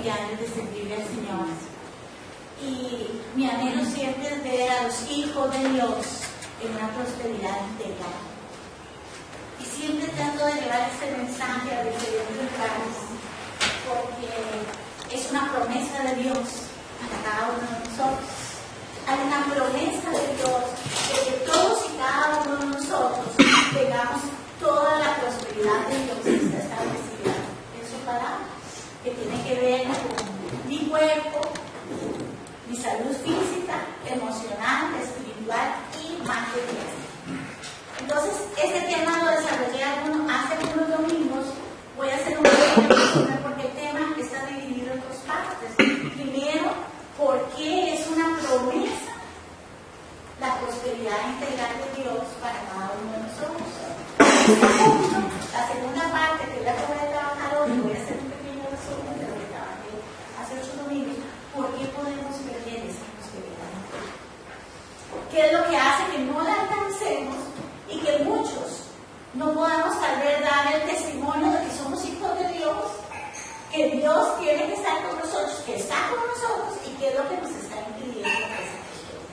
y años de servirle al Señor. Y mi anhelo siempre es ver a los hijos de Dios en una prosperidad integral. Y siempre trato de llevar este mensaje a diferentes lugares, porque es una promesa de Dios para cada uno de nosotros. Hay una promesa de Dios de que todos y cada uno de nosotros tengamos toda la prosperidad de Dios que está establecida en su palabra, que tiene que ver con mi cuerpo, mi salud física, emocional, espiritual y material. Entonces, este tema lo desarrollé hace algunos domingos. Voy a hacer un pequeño resumen porque el tema está dividido en dos partes. Primero, ¿por qué es una promesa la prosperidad integral de Dios para cada uno de nosotros? Segundo, la segunda parte, que es la que voy a trabajar hoy, voy a hacer un pequeño resumen de lo que trabajé hace 8 domingos. ¿Por qué podemos perder esa prosperidad integral? ¿Qué es lo que hace que no la alcancemos y que muchos no podamos tal vez dar el testimonio de que somos hijos de Dios, que Dios tiene que estar con nosotros, que está con nosotros y qué es lo que nos está impidiendo esa prosperidad?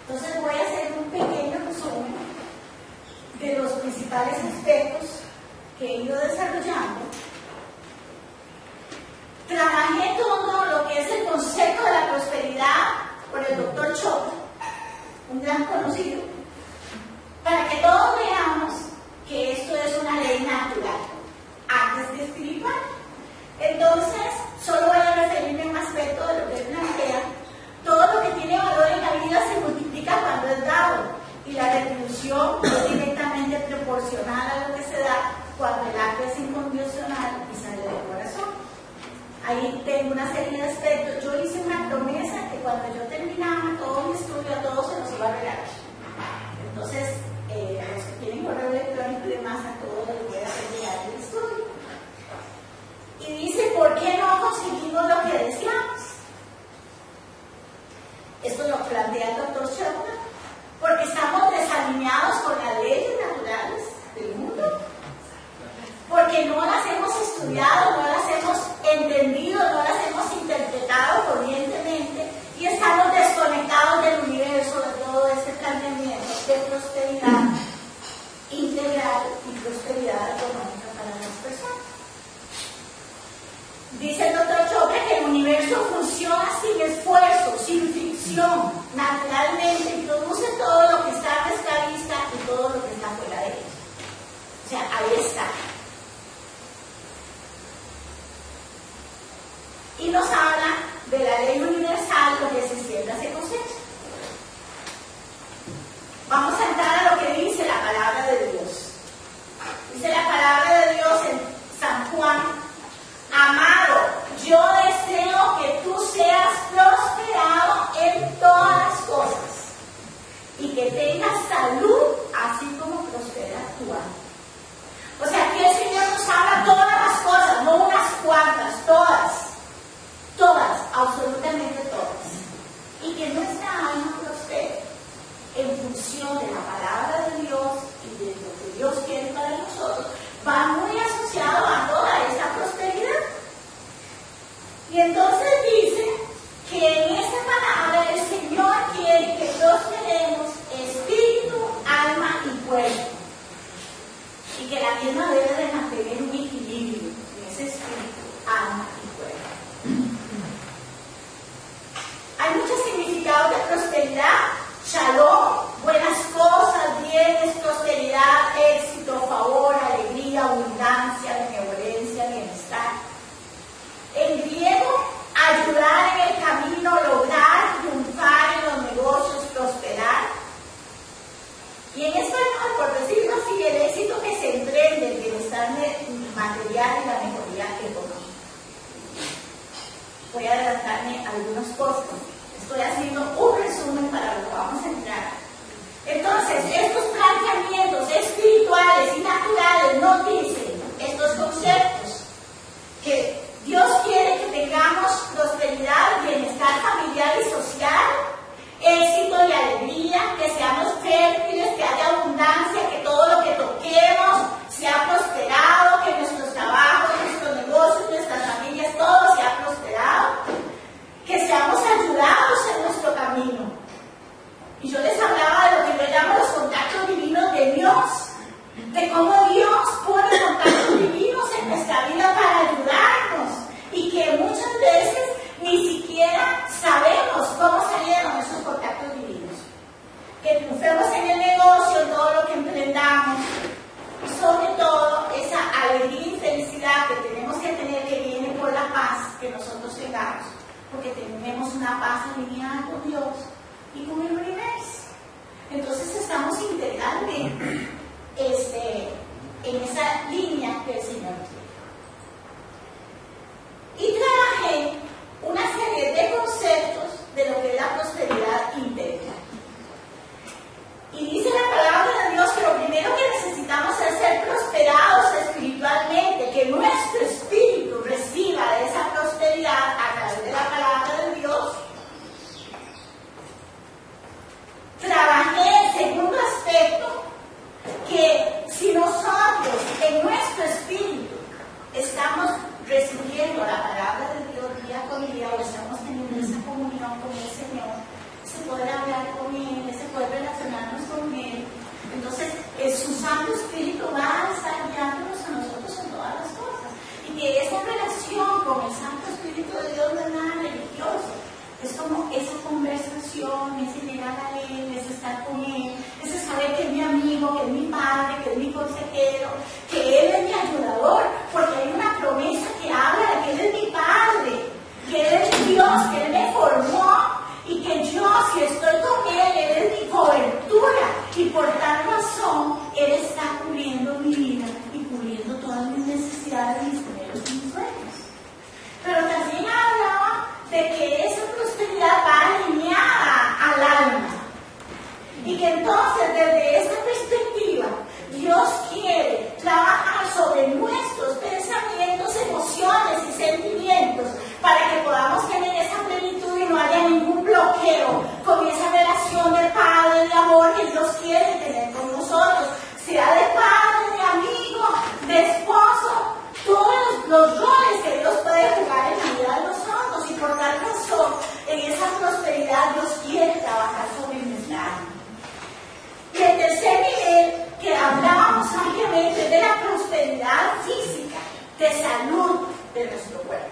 Entonces voy a hacer un pequeño resumen de los principales aspectos que he ido desarrollando. Trabajé todo lo que es el concepto de la prosperidad por el Dr. Chopra, un gran conocido, para que todos veamos que esto es una ley natural, antes que espiritual. Entonces, solo voy a referirme a un aspecto de lo que él plantea. Todo lo que tiene valor en la vida se multiplica cuando es dado, y la retribución es directamente proporcional a lo que se da cuando el acto es incondicional y sale del corazón. Ahí tengo una serie de aspectos. Yo hice una promesa que cuando yo terminaba todo mi estudio, a todos se los iba a regalar. Entonces, a los que tienen correo electrónico y demás, a todos les voy a hacer llegar el estudio. Y dice, ¿por qué no conseguimos lo que deseamos? Esto lo plantea el Dr. Chopra, porque estamos desalineados con las leyes naturales del mundo, porque no las hemos estudiado, no las hemos entendido, no las hemos interpretado corrientemente y estamos desconectados del universo, de todo este planteamiento de prosperidad integral y prosperidad económica para las personas. Dice el Dr. Chopra que el universo funciona sin esfuerzo, sin fricción, naturalmente, y produce todo lo que está a nuestra vista y todo lo que está fuera de ella. O sea, ahí está. Y nos habla de la ley universal, lo que se siembra se cosecha. Vamos a entrar a lo que dice la palabra de Dios. Dice la palabra de Dios en San Juan: amado, yo deseo que tú seas prosperado en todas las cosas y que tengas salud, así como prospera tu alma. O sea, aquí el Señor nos habla todas las cosas, no unas cuantas, todas, absolutamente todas. Y que nuestra alma prospere en función de la palabra de Dios y de lo que Dios quiere para nosotros, va muy asociado a toda esta prosperidad. Y entonces dice que en esta palabra el Señor quiere que prosperemos espíritu, alma y cuerpo, y que la misma debe de mantener un equilibrio en ese espíritu, alma y cuerpo. Hay muchos significados de prosperidad: shalom, buenas cosas, bienes, prosperidad, éxito, favor, alegría, abundancia, benevolencia, bienestar. En griego, ayudar en el camino, lograr, triunfar en los negocios, prosperar. Y en español, por decirlo así, el éxito que se emprende, el bienestar material y la mejoría económica. Voy a adelantarme algunas cosas. Estoy haciendo un resumen para lo que vamos a entrar. Entonces, estos planteamientos espirituales y naturales nos dicen estos conceptos: que Dios quiere que tengamos prosperidad, bienestar familiar y social, éxito y alegría, que seamos fértiles, que haya abundancia, que todo lo que toquemos sea prosperado, que nuestros trabajos, nuestros negocios, nuestras familias, todo sea prosperado. porque tenemos una paz alineada con Dios y con el universo. Entonces estamos integralmente en esa línea que el Señor quiere. Y trabajé una serie de conceptos de lo que es la prosperidad integral. Y dice la palabra de Dios que lo primero que necesitamos es ser prosperados espiritualmente, que nuestro espíritu reciba esa prosperidad a través de la palabra de Dios. Trabajé el segundo aspecto, que si nosotros en nuestro espíritu estamos recibiendo la palabra de Dios día con día o estamos teniendo esa comunión con el Señor, se puede hablar con Él, se puede relacionarnos con Él. Entonces, su Santo Espíritu va a estar guiándonos a nosotros en todas las cosas. Y que esa relación con el Santo Espíritu de Dios no es nada religioso. Es como esa conversación, ese llegar a Él, ese estar con Él, ese saber que es mi amigo, que es mi padre, que es mi consejero, que Él es mi ayudador, porque hay una promesa que habla de que Él es mi padre, que Él es Dios, que Él me formó y que yo, si estoy con Él, Él es mi cobertura y por tal razón Él está cubriendo mi vida y cubriendo todas mis necesidades, mis anhelos y mis sueños. Pero también hablaba de que esa prosperidad va alineada al alma y que entonces desde esa perspectiva Dios quiere trabajar sobre nuestros pensamientos, emociones y sentimientos para que podamos tener esa plenitud y no haya ningún bloqueo con esa relación de padre, de amor que Dios quiere tener con nosotros, sea de padre, de amigo, de esposo, todos los roles que Dios puede jugar en la vida de nosotros, y por tal razón en esa prosperidad Dios quiere trabajar sobre nuestra alma. Y el tercer nivel que hablábamos ampliamente de la prosperidad física, de salud de nuestro cuerpo.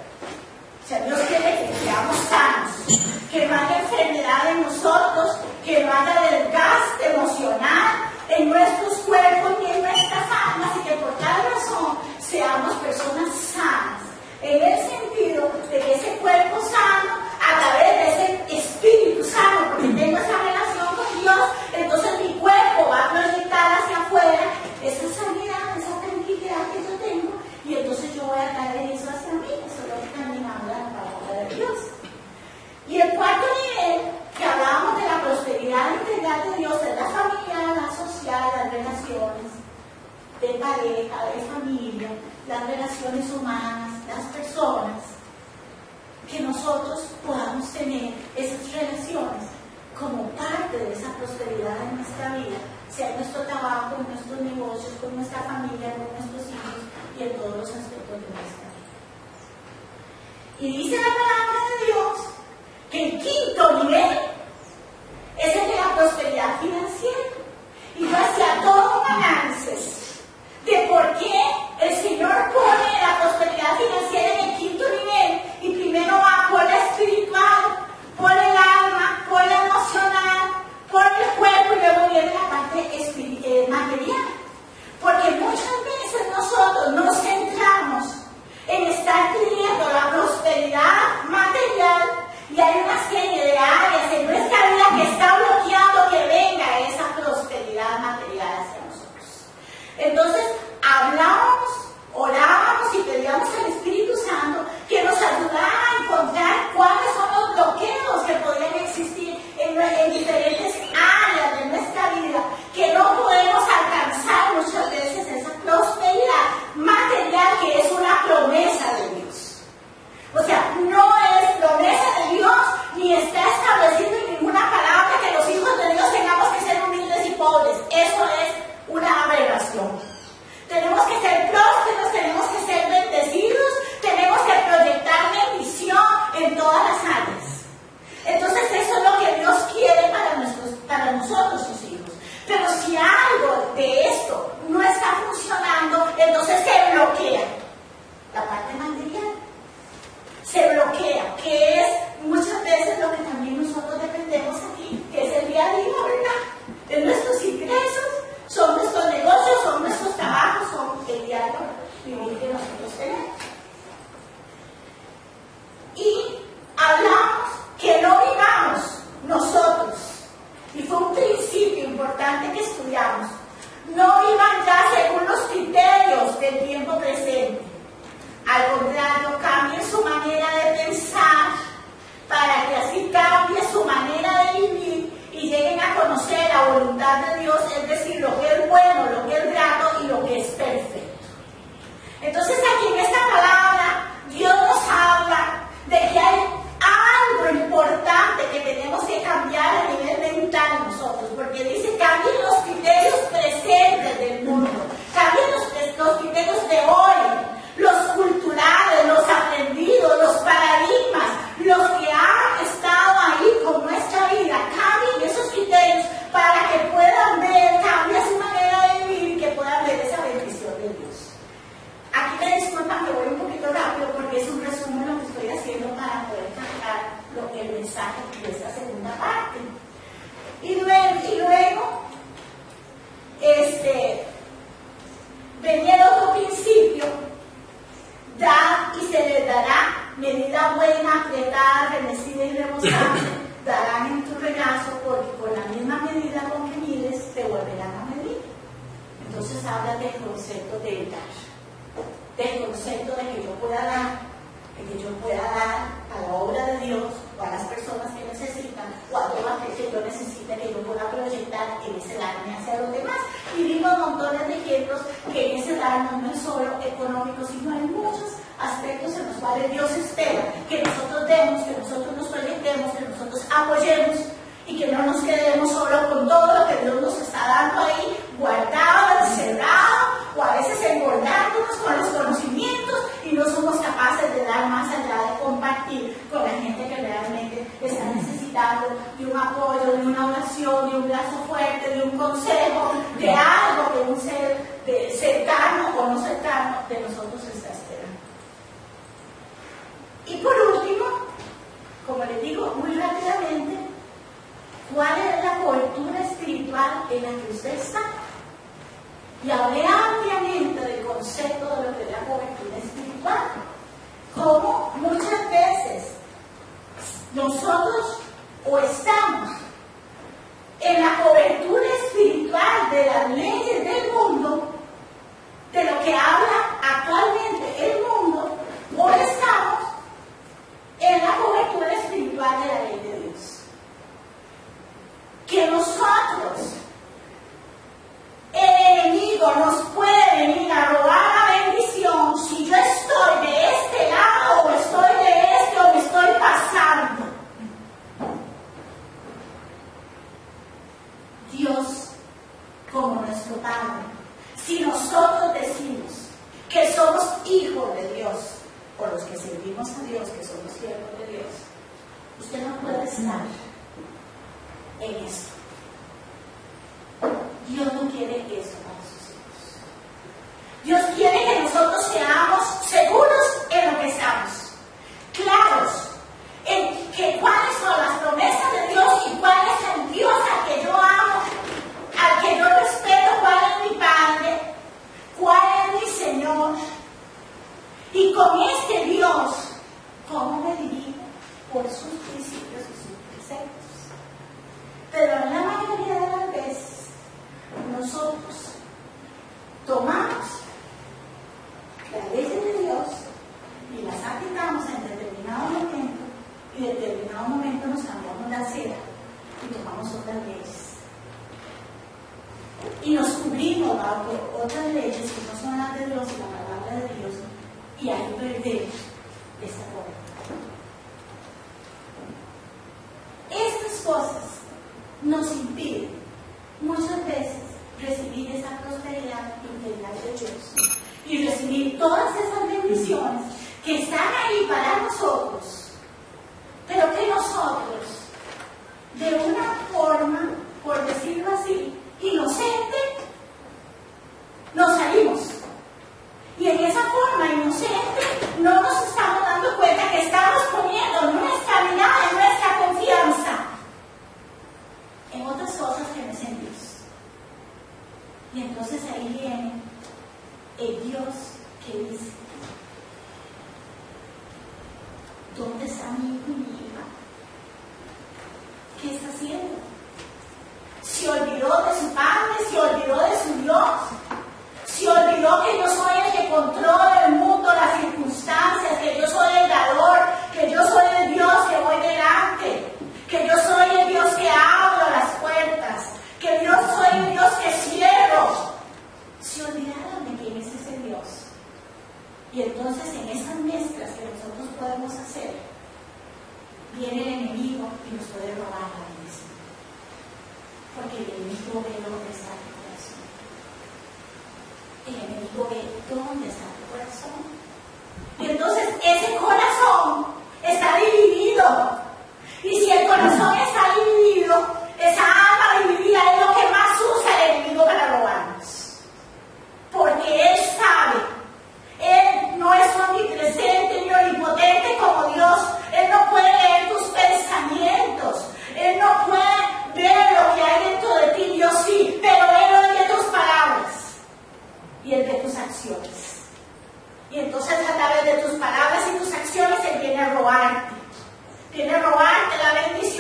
O sea, Dios quiere que seamos sanos, que no haya enfermedad en nosotros, que no haya desgaste emocional en nuestros cuerpos ni en nuestras almas, y que por tal razón seamos personas sanas, en el sentido de que ese cuerpo sano, a través de ese espíritu sano, porque tengo esa relación con Dios, entonces mi cuerpo va a proyectar hacia afuera esa sanidad, esa tranquilidad que yo tengo, y entonces yo voy a traer eso hacia mí. Eso es lo que también habla la palabra de Dios. Y el cuarto nivel, que hablábamos de la prosperidad integral de Dios, es la familia, la social, las relaciones de pareja, de familia, las relaciones humanas, las personas, que nosotros podamos tener esas relaciones como parte de esa prosperidad en nuestra vida, sea en nuestro trabajo, en nuestros negocios, con nuestra familia, con nuestros hijos y en todos los aspectos de nuestra vida. Y dice la palabra de Dios que el quinto nivel es el de la prosperidad financiera. Y yo hacía todo un análisis de por qué el Señor pone la prosperidad financiera en el quinto nivel, y primero va por la espiritual, por el alma, por la emocional, por el cuerpo, y luego viene la parte material. Porque muchas veces nosotros nos centramos en estar teniendo la prosperidad mensaje de esta segunda parte. Y luego venía el otro principio: da y se les dará, medida buena, apretada, remecida y rebosante, darán en tu regazo, porque con la misma medida con que mides, te volverán a medir. Entonces habla del concepto de dar, del concepto de que yo pueda dar, a la obra de Dios, o a las personas que necesitan, o a todo aquel que yo necesite, que yo pueda proyectar en ese darme hacia los demás. Y vimos montones de ejemplos que en ese darnos no es solo económico, sino hay muchos aspectos en los cuales Dios espera que nosotros demos, que nosotros nos proyectemos, que nosotros apoyemos, y que no nos quedemos solo con todo lo que Dios nos está dando ahí, guardado, encerrado, o a veces engordándonos con los conocimientos y no somos capaces de dar más allá de compartir con la gente que realmente está necesitando de un apoyo, de una oración, de un brazo fuerte, de un consejo, de algo que un ser cercano o no cercano de nosotros está esperando. Y por último, como les digo muy rápidamente, ¿cuál es la cobertura espiritual en la que usted está? Y hablé ampliamente del concepto de lo que es la cobertura espiritual. Como muchas veces nosotros o estamos en la cobertura espiritual de las leyes del mundo, de lo que habla actualmente el mundo, o estamos en la cobertura espiritual de la ley de Dios. Que nosotros, el enemigo nos puede venir a robar la bendición si yo estoy de este lado o estoy de este o me estoy pasando. Dios, como nuestro Padre, si nosotros decimos que somos hijos de Dios, o los que servimos a Dios, que somos siervos de Dios, usted no puede estar en esto. Dios no quiere eso para sus hijos. Dios quiere que nosotros seamos seguros en lo que estamos, claros en que cuáles son las promesas de Dios y cuál es el Dios al que yo amo, al que yo respeto, cuál es mi Padre, cuál es mi Señor. Y con este Dios, ¿cómo me dirijo? Por sus principios y sus preceptos. Pero en la mayoría de las veces, nosotros tomamos las leyes de Dios y las aplicamos en determinado momento, y en determinado momento nos cambiamos la acera y tomamos otras leyes. Y nos cubrimos bajo otras leyes que no son las de Dios y la palabra de Dios, y ahí perdemos esta cobertura. Estas cosas nos impiden muchas veces recibir esa prosperidad integral de Dios y recibir todas esas bendiciones que están ahí para nosotros, pero que nosotros, de una forma, por decirlo así, inocente, nos salimos. Y en esa forma inocente no nos estamos dando cuenta que estamos poniendo nuestra mirada y nuestra confianza en otras cosas que no es en Dios. Y entonces ahí viene el Dios que dice: ¿dónde está mi hijo y mi hija? ¿Qué está haciendo? Se olvidó de su Padre, se olvidó de su Dios, se olvidó que yo soy el que controla el mundo, las circunstancias, que yo soy el dador, que yo soy el Dios que voy delante, que yo soy el Dios que abro las puertas, que yo soy el Dios que cierro. Se olvidaron de quién es ese Dios. Y entonces en esas mezclas que nosotros podemos hacer, viene el enemigo y nos puede robar la bendición. Porque el enemigo ve dónde está tu corazón. El enemigo ve dónde está tu corazón. Y entonces ese corazón está dividido. Y si el corazón está dividido, esa alma dividida es lo que más usa el enemigo para robarnos. Porque él sabe, él no es omnipresente ni omnipotente como Dios. Él no puede leer tus pensamientos.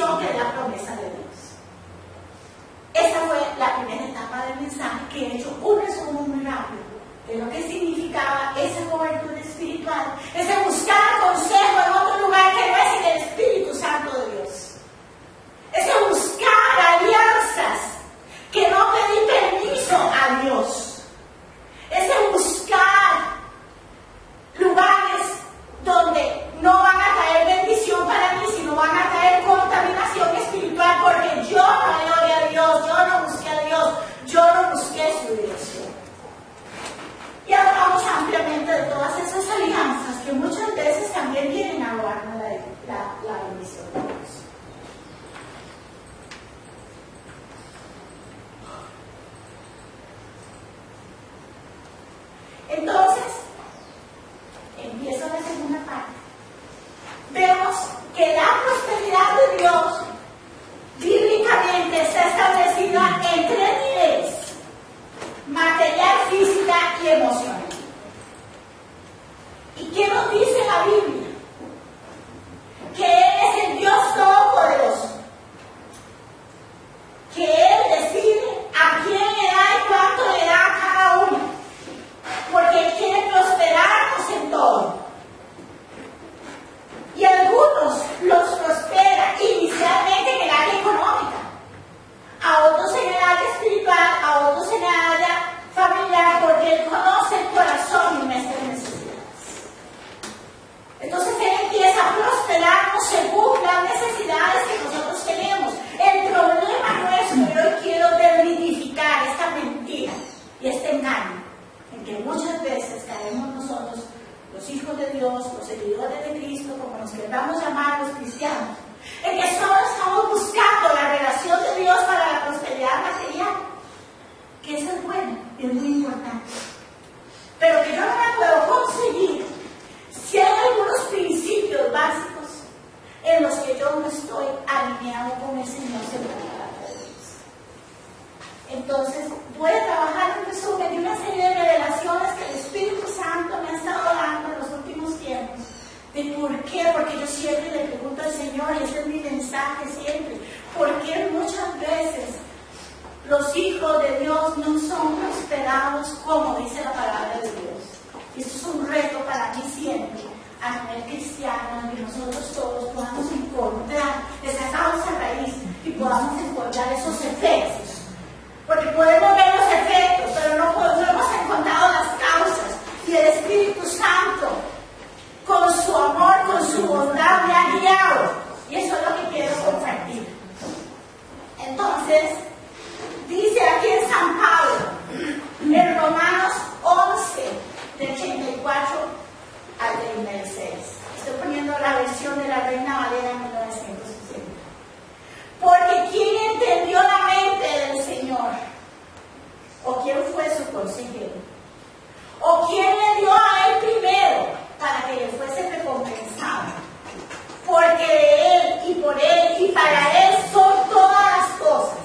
bendición que es la promesa de Dios. Esa fue la primera etapa del mensaje, que he hecho un resumen muy rápido de lo que significaba esa cobertura espiritual, ese buscar consejo en otro lugar que no es en el Espíritu Santo de Dios, ese buscar alianzas que no pedí permiso a Dios, ese buscar lugares donde no van a traer bendición para mí, sino van a traer contaminación espiritual, porque yo no le oré a Dios, yo no busqué a Dios, yo no busqué su dirección. Y hablamos ampliamente de todas esas alianzas que muchas veces también vienen a robarnos la bendición de Dios. Entonces, empiezo la segunda parte. Vemos que la prosperidad de Dios bíblicamente está establecida en 3 niveles: material, física y emocional. ¿Y qué nos dice la Biblia? Que Él es el Dios Todopoderoso, que Él decide a quién le da y cuánto le da a cada uno, porque Él quiere prosperarnos en todo. Y algunos los prospera inicialmente en el área económica, a otros en el área espiritual, a otros en el área familiar, porque Él conoce el corazón y nuestras necesidades. Entonces Él empieza a prosperarnos según las necesidades que nosotros tenemos. El problema nuestro, y hoy quiero desmitificar esta mentira y este engaño, en que muchas veces caemos nosotros, los hijos de Dios, los seguidores de Cristo, como nos queramos llamar los cristianos, en que solo estamos buscando la relación de Dios para la prosperidad material, que eso es bueno y es muy importante, pero que yo no la puedo conseguir si hay algunos principios básicos en los que yo no estoy alineado con el Señor según la palabra de Dios. Entonces voy a trabajar en resumen de una serie de revelaciones que el Espíritu Santo me ha estado dando en los últimos tiempos. ¿De por qué? Porque yo siempre le pregunto al Señor, y ese es mi mensaje siempre, ¿por qué muchas veces los hijos de Dios no son prosperados como dice la palabra de Dios? Y esto es un reto para mí siempre, a nivel cristiano, en que nosotros todos podamos encontrar esa causa raíz y podamos encontrar esos efectos. Porque podemos ver los efectos, pero no hemos encontrado las causas. Y el Espíritu Santo, con su amor, con su bondad, me ha guiado. Y eso es lo que quiero compartir. Entonces, dice aquí en San Pablo, en Romanos 11, de 84 al 36. Estoy poniendo la versión de la Reina Valera en 1960. Porque ¿quién entendió la mente del Señor? ¿O quién fue su consejero? ¿O quién le dio a Él primero para que le fuese recompensado? Porque de Él y por Él y para Él son todas las cosas.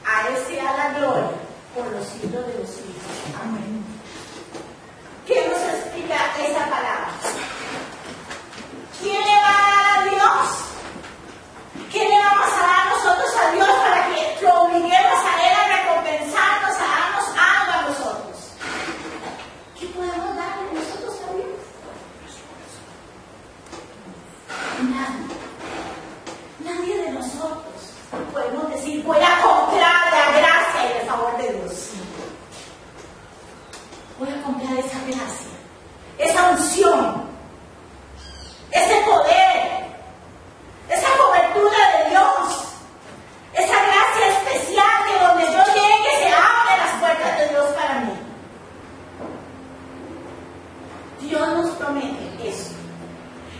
A Él sea la gloria por los siglos de los siglos. Amén. ¿Qué nos explica esa palabra? ¿Quién le va a dar a Dios? ¿Qué le vamos a dar nosotros a Dios para que lo obliguemos a Él a recompensarnos, a darnos algo a nosotros? ¿Qué podemos darle nosotros a Dios? Nada. Nadie de nosotros podemos decir, voy a comprar la gracia y el favor de Dios. Voy a comprar esa gracia, esa unción, ese poder, esa cobertura de Dios, esa gracia especial que donde yo llegue se abren las puertas de Dios para mí. Dios nos promete eso.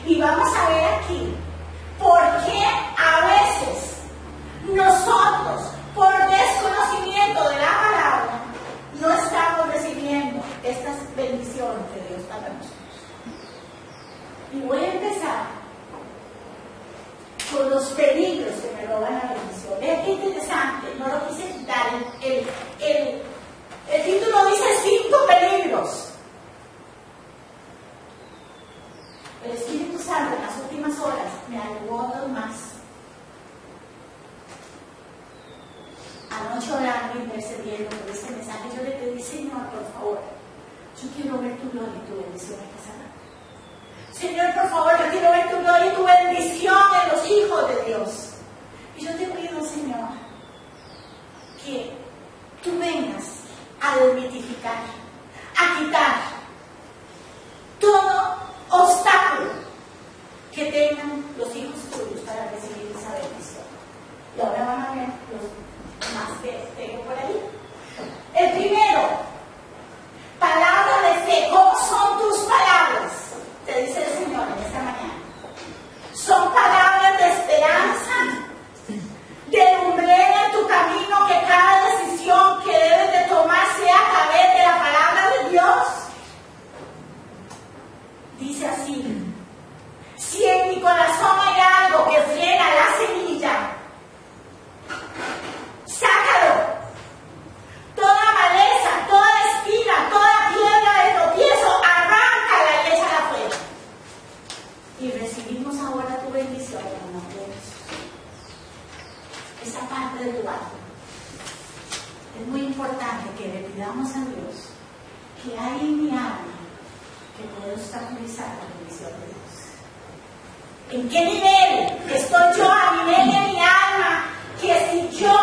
Y vamos a ver aquí por qué a veces nosotros, por desconocimiento de la palabra, no estamos recibiendo estas bendiciones de Dios para nosotros. Y voy a empezar con los peligros que me roban la bendición. Vean qué interesante, no lo quise quitar. El título dice 5 peligros. El Espíritu Santo en las últimas horas me agregó 2 más. por favor, yo quiero ver tu gloria y tu bendición esta semana. Señor, por favor, yo quiero ver tu gloria y tu bendición en los hijos de Dios. Y yo te pido, Señor, que tú vengas a desmitificar, a quitar todo obstáculo que tengan los hijos tuyos para recibir esa bendición. Y ahora van a ver los más que tengo por ahí. El primero, palabra de fe. ¿Cómo son tus palabras? Te dice el Señor en esta mañana. Son palabras de esperanza, de lumbrera en tu camino, que cada decisión que debes de tomar sea a través de la palabra de Dios. Dice así: si en mi corazón hay algo que frena la semilla, sácalo. Toda maleza, toda espina, toda piedra de tropiezo, arráncala y échala afuera. Y recibimos ahora tu bendición en el nombre de Jesús. Esa parte de tu alma. Es muy importante que le pidamos a Dios que hay en mi alma que pueda obstaculizar la bendición de Dios. ¿En qué nivel estoy yo a nivel de mi alma? Que si yo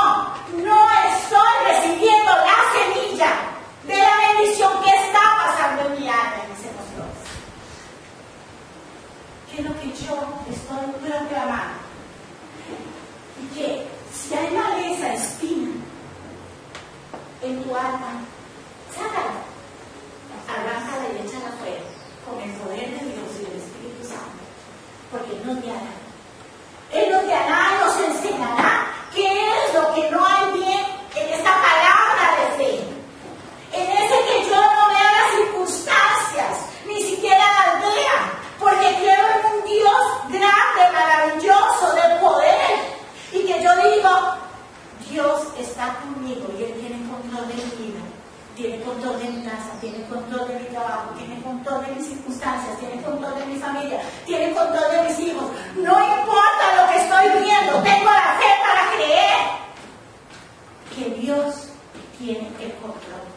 no estoy recibiendo la semilla de la bendición que está pasando en mi alma en ese momento, ¿qué es lo que yo estoy proclamando? Y que si hay maleza, espina en tu alma, sácala, arráncala y échala afuera con el poder de Dios y del Espíritu Santo, porque Él nos guiará. Él nos guiará y nos enseñará qué es lo que no hay bien en esta palabra de fe. En ese que yo no vea las circunstancias, ni siquiera las vea, porque creo en un Dios grande, maravilloso, de poder. Y que yo digo, Dios está conmigo y Él tiene control de mi vida, tiene control de mi casa, tiene control de mi trabajo, tiene control de mis circunstancias, tiene control de mi familia, tiene control de mis hijos. No importa lo que estoy viendo, tengo la fe para creer que Dios tiene el control.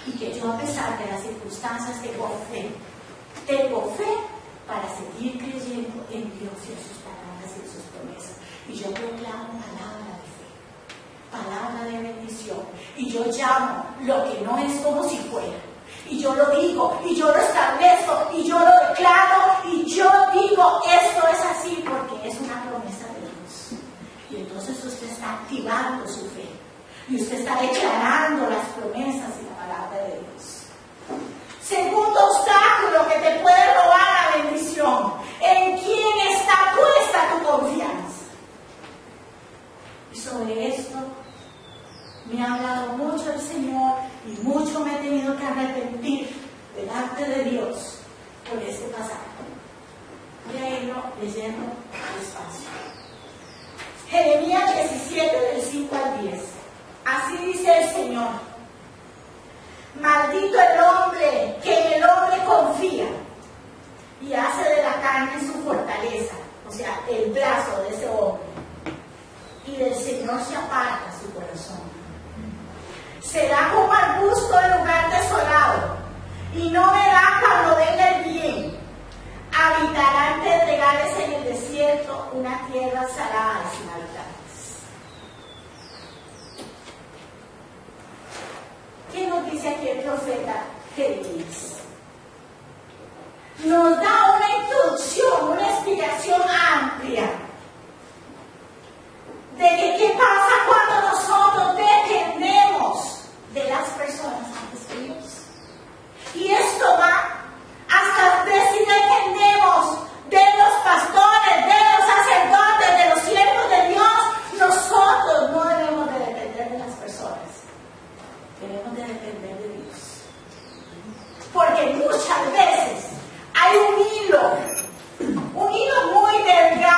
Y que yo, a pesar de las circunstancias, tengo fe. Tengo fe para seguir creyendo en Dios y en sus palabras y en sus promesas. Y yo proclamo palabra de fe, palabra de bendición. Y yo llamo lo que no es como si fuera. Y yo lo digo, y yo lo establezco, y yo lo declaro, y yo digo, esto es así porque es una promesa de Dios. Y entonces usted está activando su fe. Y usted está declarando las promesas y la palabra de Dios. Segundo obstáculo que te puede robar la bendición: ¿en quién está puesta tu confianza? Y sobre esto me ha hablado mucho el Señor y mucho me he tenido que arrepentir delante de Dios por este pasaje. Voy a irlo leyendo despacio. Jeremías 17, del 5 al 10. Así dice el Señor: maldito el hombre que en el hombre confía y hace de la carne su fortaleza, o sea, el brazo de ese hombre, y del Señor se aparta su corazón. Será como arbusto en lugar desolado, y no verá cuando venga el bien. Habitará en pedregales en el desierto, una tierra salada y sin habitantes. ¿Qué nos dice aquí el profeta Jeremías? Nos da una introducción, una explicación amplia de que qué pasa cuando nosotros dependemos de las personas antes que Dios. Y esto va hasta de si dependemos de los pastores, de los sacerdotes, de los siervos de Dios. Nosotros no debemos de depender de las personas, debemos de depender de Dios. Porque muchas veces hay un hilo muy delgado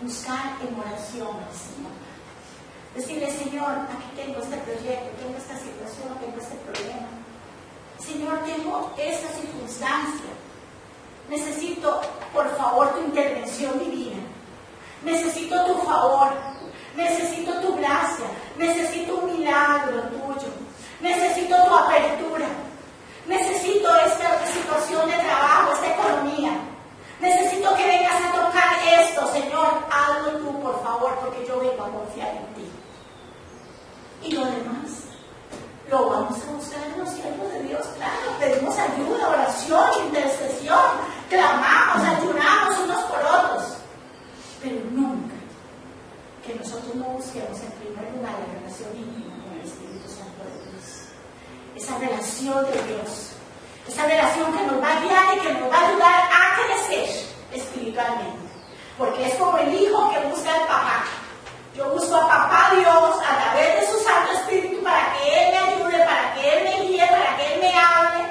buscar en oración al Señor. Decirle, Señor, aquí tengo este proyecto, tengo esta situación, tengo este problema. Señor, tengo esta circunstancia. Necesito, por favor, tu intervención divina. Necesito tu favor. Necesito tu gracia. Necesito un milagro tuyo. Necesito tu apertura. Necesito esta situación de trabajo, esta economía. Necesito que vengas a tocar esto, Señor. Hazlo tú, por favor, porque yo vengo a confiar en ti. Y lo demás lo vamos a buscar en los siervos de Dios. Claro, pedimos ayuda, oración, intercesión, clamamos, ayunamos unos por otros. Pero nunca que nosotros no busquemos en primer lugar la relación íntima con el Espíritu Santo de Dios. Esa relación de Dios. Esa relación que nos va a guiar y que nos va a ayudar a crecer espiritualmente. Porque es como el hijo que busca al papá. Yo busco a papá Dios a través de su Santo Espíritu para que Él me ayude, para que Él me guíe, para que Él me hable,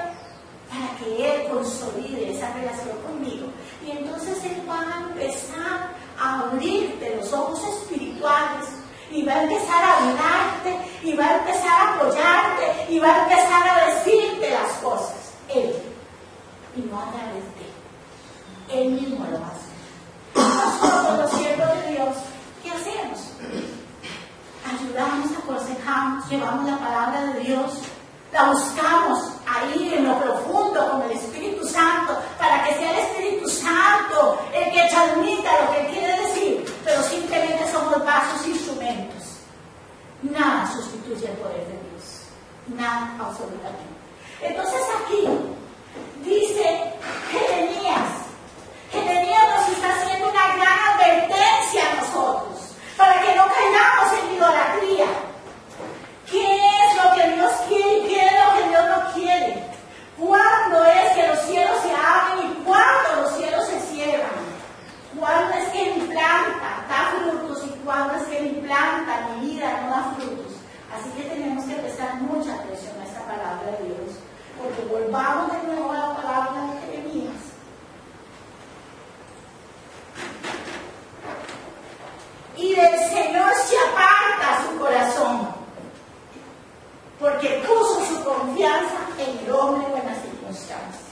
para que Él consolide esa relación conmigo. Y entonces Él va a empezar a abrirte los ojos espirituales y va a empezar a hablarte y va a empezar a apoyarte y va a empezar a decirte las cosas. Él, y no a través de Él mismo lo hace. Nosotros, los siervos de Dios, ¿qué hacemos? Ayudamos, aconsejamos, llevamos la palabra de Dios, la buscamos ahí en lo profundo con el Espíritu Santo, para que sea el Espíritu Santo el que transmita lo que Él quiere decir, pero simplemente somos vasos, instrumentos. Nada sustituye el poder de Dios, nada absolutamente. Entonces aquí dice Jeremías nos está haciendo una gran advertencia a nosotros, para que no caigamos en idolatría. ¿Qué es lo que Dios quiere y qué es lo que Dios no quiere? ¿Cuándo es que los cielos se abren y cuándo los cielos se cierran? ¿Cuándo es que mi planta da frutos y cuándo es que mi planta, mi vida, no da frutos? Así que tenemos que prestar mucha atención a esta palabra de Dios, porque volvamos de nuevo a la palabra de Jeremías. Y del Señor se aparta su corazón, porque puso su confianza en el hombre en buenas circunstancias.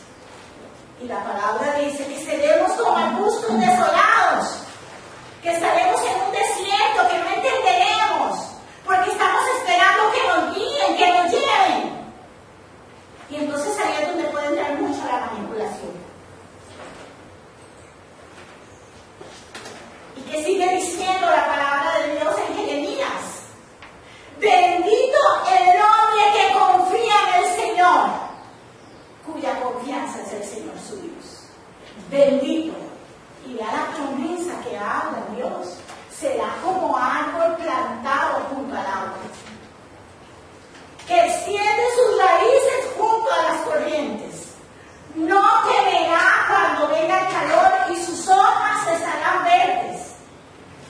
Y la palabra dice que seremos como arbustos desolados, que estaremos en un desierto que no entenderemos, porque estamos esperando que nos guíen, que nos lleven. Y entonces ahí es donde puede entrar mucho la manipulación. ¿Y qué sigue diciendo la palabra de Dios en Jeremías? Bendito el hombre que confía en el Señor, cuya confianza es el Señor su Dios. Bendito. Y a la promesa que habla Dios, será como árbol plantado junto al agua, que extiende sus raíces junto a las corrientes. No temerá cuando venga el calor y sus hojas estarán verdes.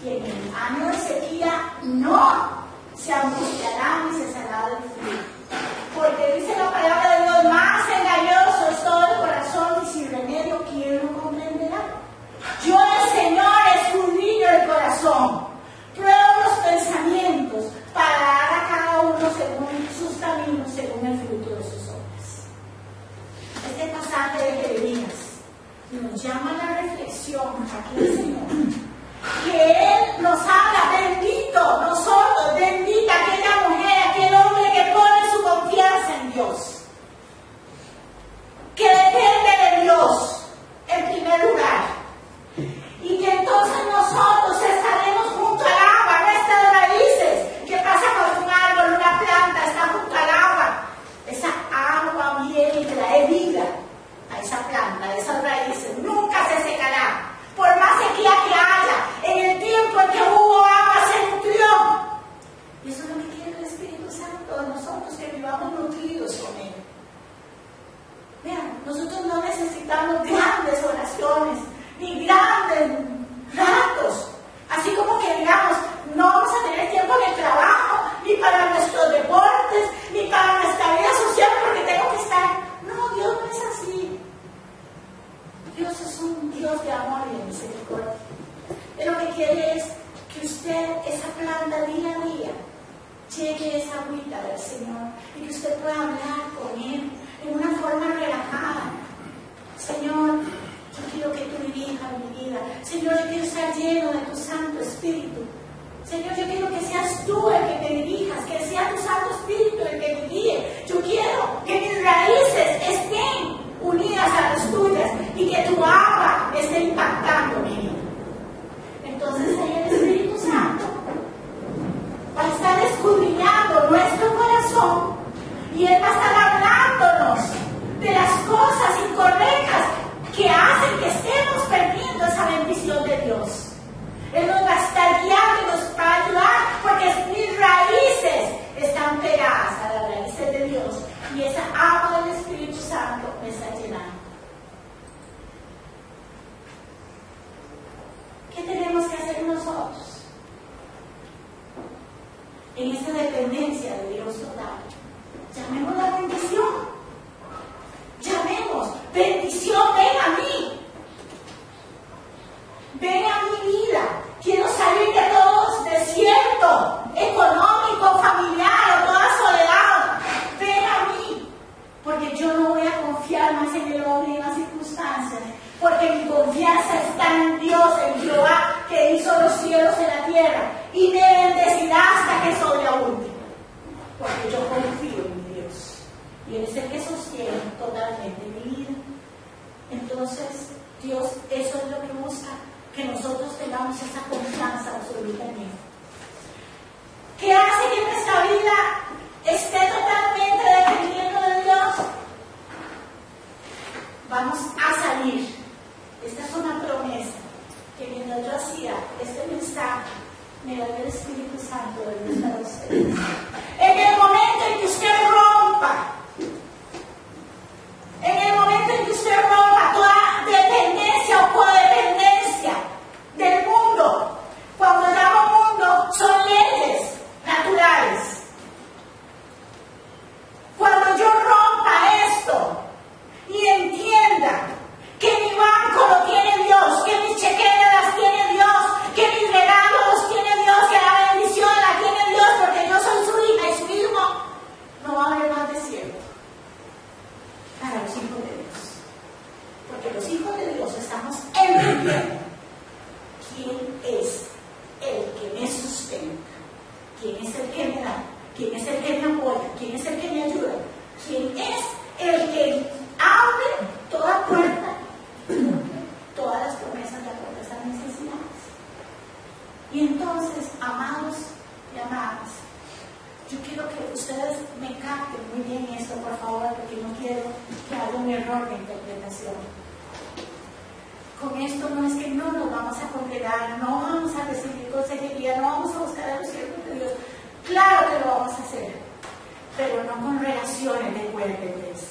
Y en el año de sequía no se angustiará ni cesará del frío. Porque dice la palabra de Dios, más engañoso es todo el corazón y sin remedio, ¿quién lo comprenderá? Yo, el Señor, escudriño el corazón, pruebo los pensamientos para dar a cada uno según sus caminos, según el fruto de sus obras. Este pasaje de Jeremías nos llama a la reflexión aquí el Señor, que Él nos habla, bendito nosotros, bendita aquella mujer, aquel hombre que pone su confianza en Dios, que depende de Dios en primer lugar, y que entonces nosotros estaremos junto al agua, nuestras raíces. ¿Qué pasa con un árbol, una planta está junto al agua? Esa agua viene y trae vida a esa planta, a esas raíces, nunca se secará. Por más sequía que haya, en el tiempo en que hubo agua se nutrió. Y eso es lo que quiere el Espíritu Santo de nosotros, que vivamos nutridos con Él. Vean, nosotros no necesitamos grandes oraciones, ni grandes ratos. Así como que digamos, no vamos a tener tiempo en el trabajo, ni para nuestros deportes, ni para nuestra vida social, porque tengo que estar. No, Dios no es así. Dios es un Dios de amor y de misericordia. Él lo que quiere usted, esa planta día a día, llegue esa agüita del Señor y que usted pueda hablar con Él en una forma relajada. Señor, yo quiero que tú dirijas mi vida. Señor, yo quiero estar lleno de tu Santo Espíritu. Señor, yo quiero que seas tú el que me dirijas, que sea tu Santo Espíritu el que me guíe. Yo quiero que mis raíces estén unidas a las tuyas y que tu agua esté impactando mi vida. Entonces ahí el Espíritu Santo va a estar escudriñando nuestro corazón y Él va a estar hablándonos de las cosas incorrectas que hacen que estemos perdiendo esa bendición de Dios. Él nos va a estar guiando y nos va a ayudar porque mis raíces están pegadas a las raíces de Dios y esa agua del Espíritu Santo me está llenando. ¿Qué tenemos que hacer nosotros en esa dependencia de Dios total? Llamemos la bendición. Llamemos, bendición, ven a mí. Ven a mi vida. Quiero salir de todo desierto económico, familiar o toda soledad. Ven a mí. Porque yo no voy a confiar más en el hombre y en las circunstancias. Porque mi confianza está en Dios, en Jehová, que hizo los cielos y la tierra. Y me bendecirá hasta que sobreabunde. Porque yo confío en mi Dios. Y Él es el que sostiene totalmente mi vida. Entonces, Dios, eso es lo que busca, que nosotros tengamos esa confianza absolutamente. ¿Qué hace que nuestra vida esté totalmente dependiendo de Dios? Vamos a salir. Esta es una promesa que mientras yo hacía este mensaje, me da el Espíritu Santo de Dios para ustedes. En el momento en que usted rompa, toda dependencia o codependencia del mundo, cuando llamo mundo, son leyes naturales. Cuando yo rompa esto y entienda que mi banco lo tiene Dios, que mis chequeras las tiene Dios, que mis regalos los tiene Dios, que la bendición la tiene Dios, porque yo soy su hija y su hijo, no va a haber más desierto para los hijos de Dios. Porque los hijos de Dios estamos entendiendo quién es el que me sustenta, quién es el que me da, quién es el que me apoya, quién es el que me ayuda, quién es el que abre toda puerta, todas las promesas de acuerdo a esas necesidades. Y entonces, amados y amadas, yo quiero que ustedes me capten muy bien esto, por favor, porque no quiero que haya un error de interpretación. Con esto no es que no nos vamos a congregar, no vamos a recibir consejería, no vamos a buscar a los siervos de Dios. Claro que lo vamos a hacer, pero no con relaciones de codependencia.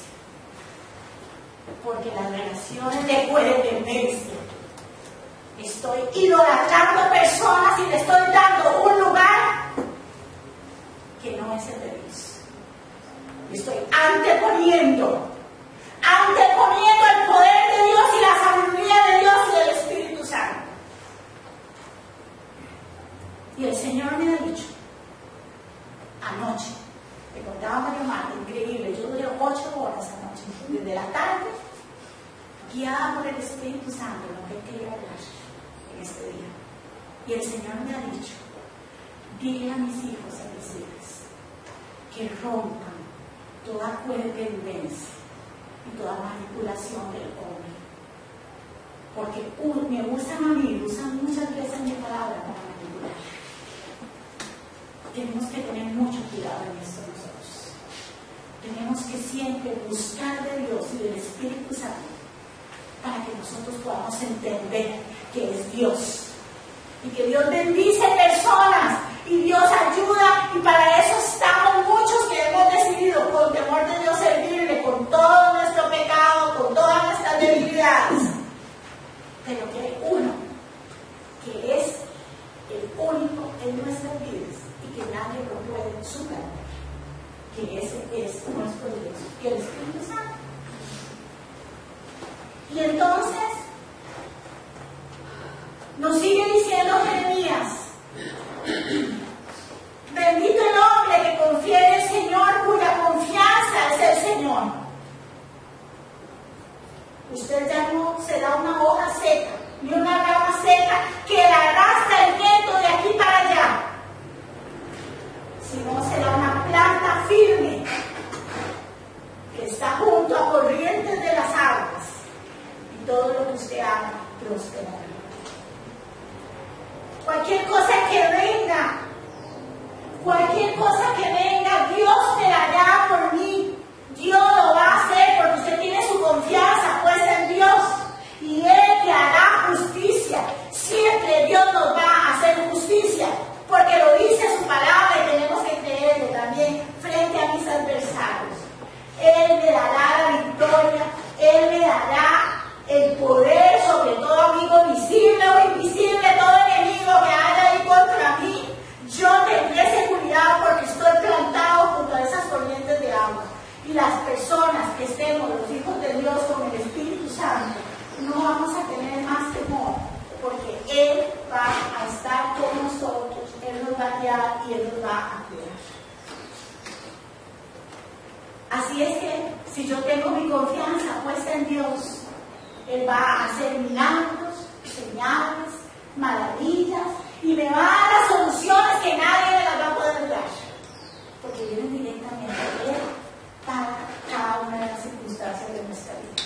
Porque las relaciones de codependencia, estoy idolatrando personas y le estoy dando un lugar que no es el de Dios. Estoy anteponiendo el poder de Dios y la sabiduría de Dios y del Espíritu Santo. Y el Señor me ha dicho, anoche, me contaba María Marta, increíble, yo duré 8 horas anoche, desde la tarde, guiada por el Espíritu Santo, en lo que quería hablar en este día. Y el Señor me ha dicho, dile a mis hijos y a mis hijas que rompan toda codependencia y toda manipulación del hombre. Porque me usan a mí, usan muchas veces mi palabra para manipular. Tenemos que tener mucho cuidado en esto nosotros. Tenemos que siempre buscar de Dios y del Espíritu Santo para que nosotros podamos entender que es Dios. Y que Dios bendice personas y Dios ayuda, y para eso estamos muchos que hemos decidido con temor de Dios servirle con todo nuestro pecado, con todas nuestras debilidades. Pero que hay uno que es el único en nuestras vidas y que nadie lo puede superar, que ese es nuestro Dios, que el Espíritu Santo. Y entonces nos sigue diciendo Jeremías, Usted ya no será una hoja seca, ni una rama seca que la arrastra el viento de aquí para allá, sino será una planta firme que está junto a corrientes de las aguas, y todo lo que usted haga prosperará. Cualquier cosa que venga, Dios me la hará por mí. Dios lo va a hacer porque usted tiene su confianza puesta en Dios, y Él te hará justicia. Siempre Dios nos va a hacer justicia, porque lo dice su palabra y tenemos que creerlo también frente a mis adversarios. Él me dará la victoria, Él me dará el poder sobre todo amigo visible o invisible, todo enemigo que haya ahí contra mí. Yo tendré seguridad porque estoy plantado junto a esas corrientes de agua. Y las personas que estemos, los hijos de Dios, con el Espíritu Santo, no vamos a tener más temor, porque Él va a estar con nosotros, Él nos va a guiar y Él nos va a cuidar. Así es que, si yo tengo mi confianza puesta en Dios, Él va a hacer milagros, señales, maravillas, y me va a dar las soluciones que nadie me las va a poder dar, porque vienen directamente de Él para cada una de las circunstancias de nuestra vida.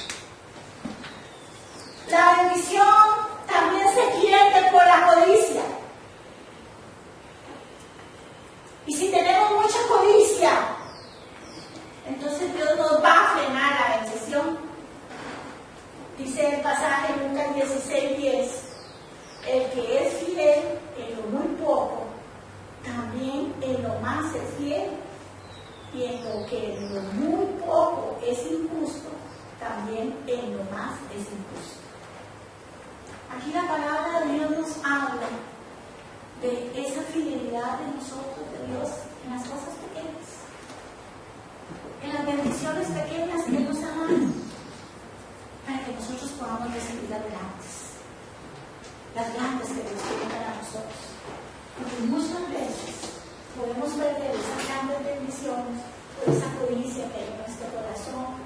La bendición también se pierde por la codicia. Y si tenemos mucha codicia, entonces Dios nos va a frenar la bendición. Dice el pasaje en Lucas 16:10, el que es fiel en lo muy poco, también en lo más es fiel, y en lo que en lo muy poco es injusto, también en lo más es injusto. Aquí la palabra de Dios nos habla de esa fidelidad de nosotros, de Dios, en las cosas pequeñas, en las bendiciones pequeñas que nos ha dado, para que nosotros podamos recibir las grandes que Dios tiene para nosotros. Porque muchas veces podemos perder esas grandes bendiciones por esa codicia que hay en nuestro corazón,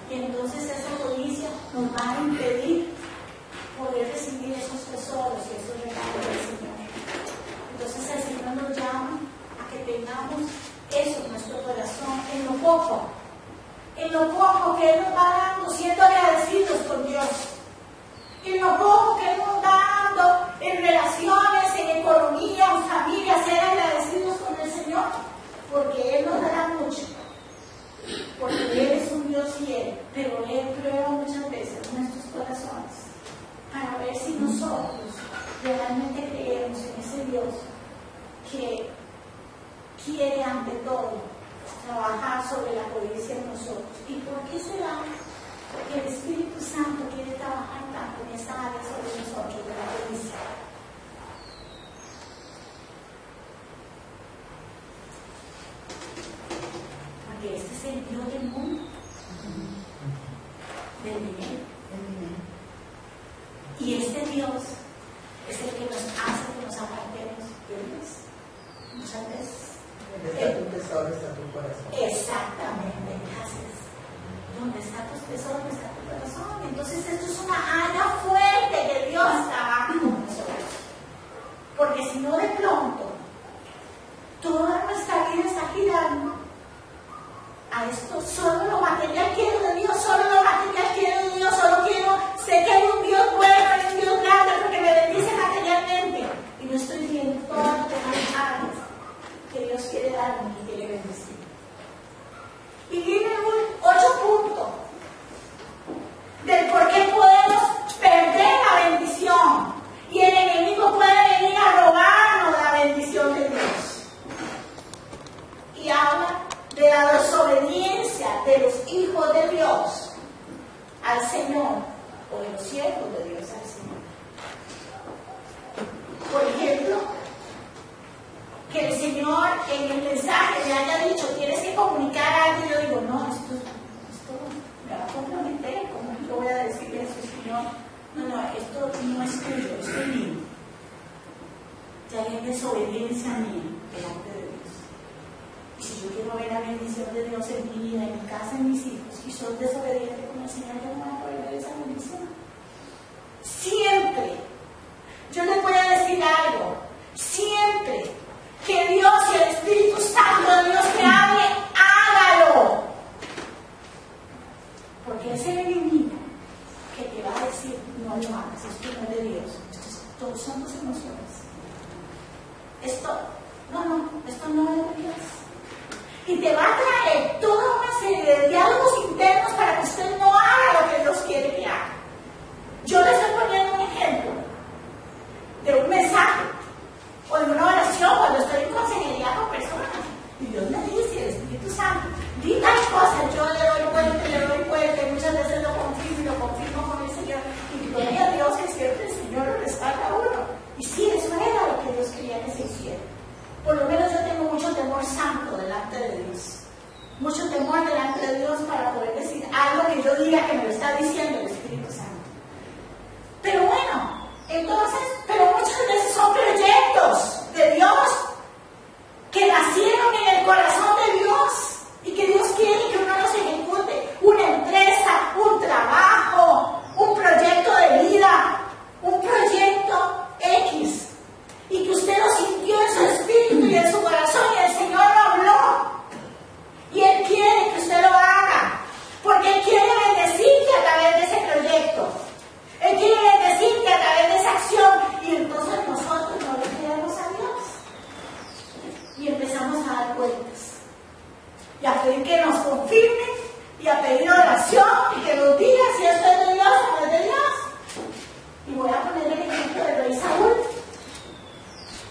y entonces esa codicia nos va a impedir poder recibir esos tesoros y esos regalos del Señor. Entonces el Señor nos llama a que tengamos eso en nuestro corazón, en lo poco que Él nos va dando, siendo agradecidos con Dios, en lo poco que Él nos va dando en relaciones, en economía, en familia, ser agradecidos con el Señor, porque Él nos dará mucho, porque Él es un Dios fiel, pero Él prueba muchas veces nuestros corazones para ver si nosotros realmente creemos en ese Dios que quiere ante todo trabajar sobre la codicia en nosotros. ¿Y por qué será? Porque el Espíritu Santo quiere trabajar tanto en esta área sobre nosotros de la codicia. Porque este es el Dios del mundo, del dinero. Y este Dios es el que nos hace que nos apartemos de Dios. Muchas veces. Tu tesoro está tu corazón. Exactamente, gracias. Donde está tu tesoro está tu corazón. Entonces esto es una área fuerte que Dios trabaja con nosotros. Porque si no, de pronto toda nuestra vida está girando a esto. Solo lo material quiero de Dios, solo lo material quiero de Dios, solo quiero, sé que hay un Dios bueno, hay un Dios grande porque me bendice materialmente, y no estoy viendo todas las demás áreas que Dios quiere darme y quiere bendecir. Y dime 8 puntos del por qué podemos perder la bendición y el enemigo puede venir a robarnos la bendición de Dios. Y habla de la desobediencia de los hijos de Dios al Señor, o de los siervos de Dios al Señor. Por ejemplo, que el Señor en el mensaje le haya dicho, tienes que comunicar algo, y yo digo, no, esto me va a comprometer, ¿cómo yo voy a decir eso, Señor? No, esto no es tuyo, esto es mío. Ya hay desobediencia mía delante de Dios. Y si yo quiero ver la bendición de Dios en mi vida, en mi casa, en mis hijos, y soy desobediente con el Señor, yo no voy a poder Dios para poder decir algo que yo diga que me lo está diciendo el Espíritu Santo. Pero bueno, entonces, pero muchas veces son proyectos de Dios que nacieron en el corazón de Dios y que Dios quiere que uno los ejecute. Una empresa, un trabajo, un proyecto de vida, un proyecto X. Y que usted lo sintió en su espíritu y en su corazón y el Señor lo habló. Y Él quiere que usted lo haga. Porque Él quiere bendecirte a través de ese proyecto. Él quiere bendecirte a través de esa acción. Y entonces nosotros no le creemos a Dios. Y empezamos a dar vueltas. Y a pedir que nos confirme. Y a pedir oración. Y que nos diga si esto es de Dios o no es de Dios. Y voy a poner el ejemplo del rey Saúl.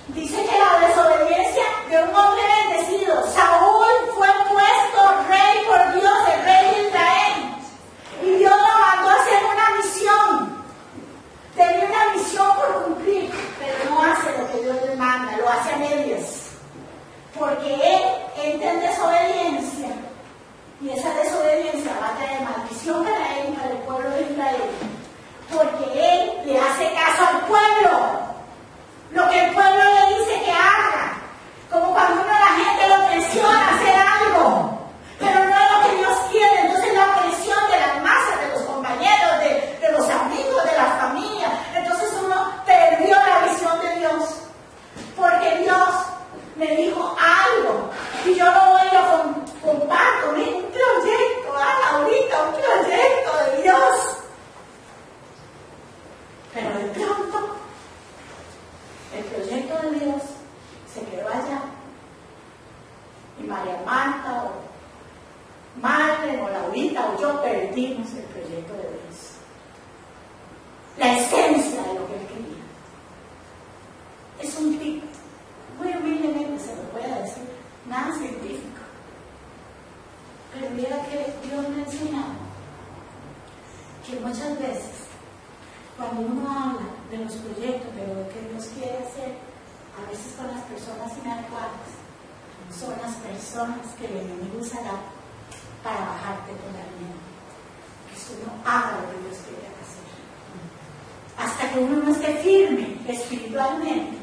Dice que la desobediencia de un hombre bendecido. Saúl fue puesto rey por Dios, el rey de Israel. Y Dios lo mandó a hacer una misión. Tenía una misión por cumplir, pero no hace lo que Dios le manda, lo hace a medias. Porque él entra en desobediencia. Y esa desobediencia va a traer maldición para él y para el pueblo de Israel. Porque él le hace caso al pueblo. Lo que el pueblo le dice que haga. Como cuando uno a la gente lo presiona a hacer algo. Pero no es lo que Dios quiere. Entonces la presión de las masas, de los compañeros, de los amigos, de la familia. Entonces uno perdió la visión de Dios. Porque Dios me dijo algo. Y yo lo voy y lo comparto. Un proyecto, ahorita un proyecto de Dios. Pero de pronto el proyecto de Dios se quedó allá. Y María Marta, o Marlene, o Laurita, o yo perdimos el proyecto de Dios. La esencia de lo que Él quería. Es un tip, muy humildemente se lo voy a decir, nada científico. Pero mira que Dios me ha enseñado que muchas veces, cuando uno habla de los proyectos, de lo que Dios quiere hacer, a veces con las personas inadecuadas, son las personas que el enemigo usará para bajarte con la miedo. Que tú no haga lo que Dios quiere hacer. Hasta que uno no esté firme espiritualmente,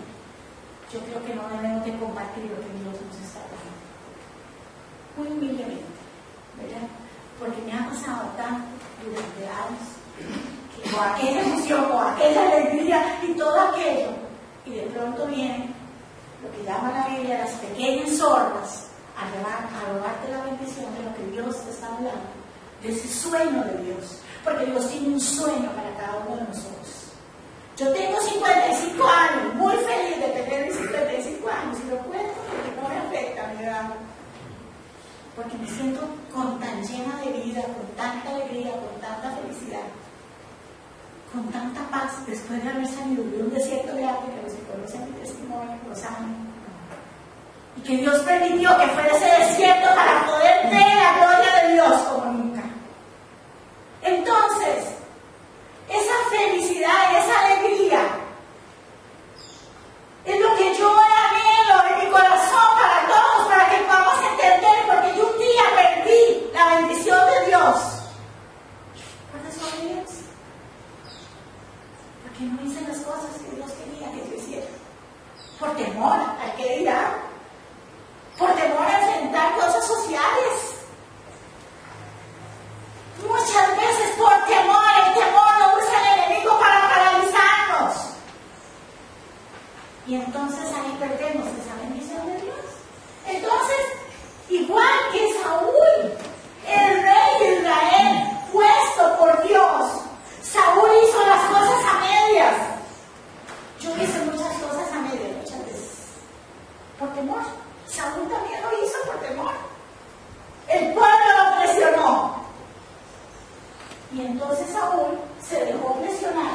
yo creo que no debemos de compartir lo que Dios nos está dando. Muy humildemente, ¿verdad? Porque me ha pasado tanto durante años. O aquella emoción, o aquella alegría y todo aquello, y de pronto viene lo que llama la Biblia las pequeñas sordas a robarte la bendición de lo que Dios te está hablando, de ese sueño de Dios, porque Dios tiene un sueño para cada uno de nosotros. Yo tengo 55 años, muy feliz de tener mis 55 años, y lo cuento porque no me afecta mi edad, porque me siento tan llena de vida, con tanta alegría, con tanta felicidad, con tanta paz, después de haber salido de un desierto de África, los que conocen mi testimonio, lo saben. Y que Dios permitió que fuera ese desierto para poder ver la gloria de Dios como nunca. Entonces, esa felicidad y esa alegría es lo que yo anhelo en mi corazón para todos, para que podamos entender, porque yo un día perdí la bendición de Dios. ¿Por desobediencia? Porque no hice las cosas que Dios quería que yo hiciera. Por temor al que dirá. Por temor a enfrentar cosas sociales. Muchas veces por temor, el temor lo usa el enemigo para paralizarnos. Y entonces ahí perdemos esa bendición de Dios. Entonces, igual que Saúl, el rey de Israel, puesto por Dios, Saúl hizo las cosas a medias. Yo hice muchas cosas a medias, muchas veces. Por temor. Saúl también lo hizo por temor. El pueblo lo presionó. Y entonces Saúl se dejó presionar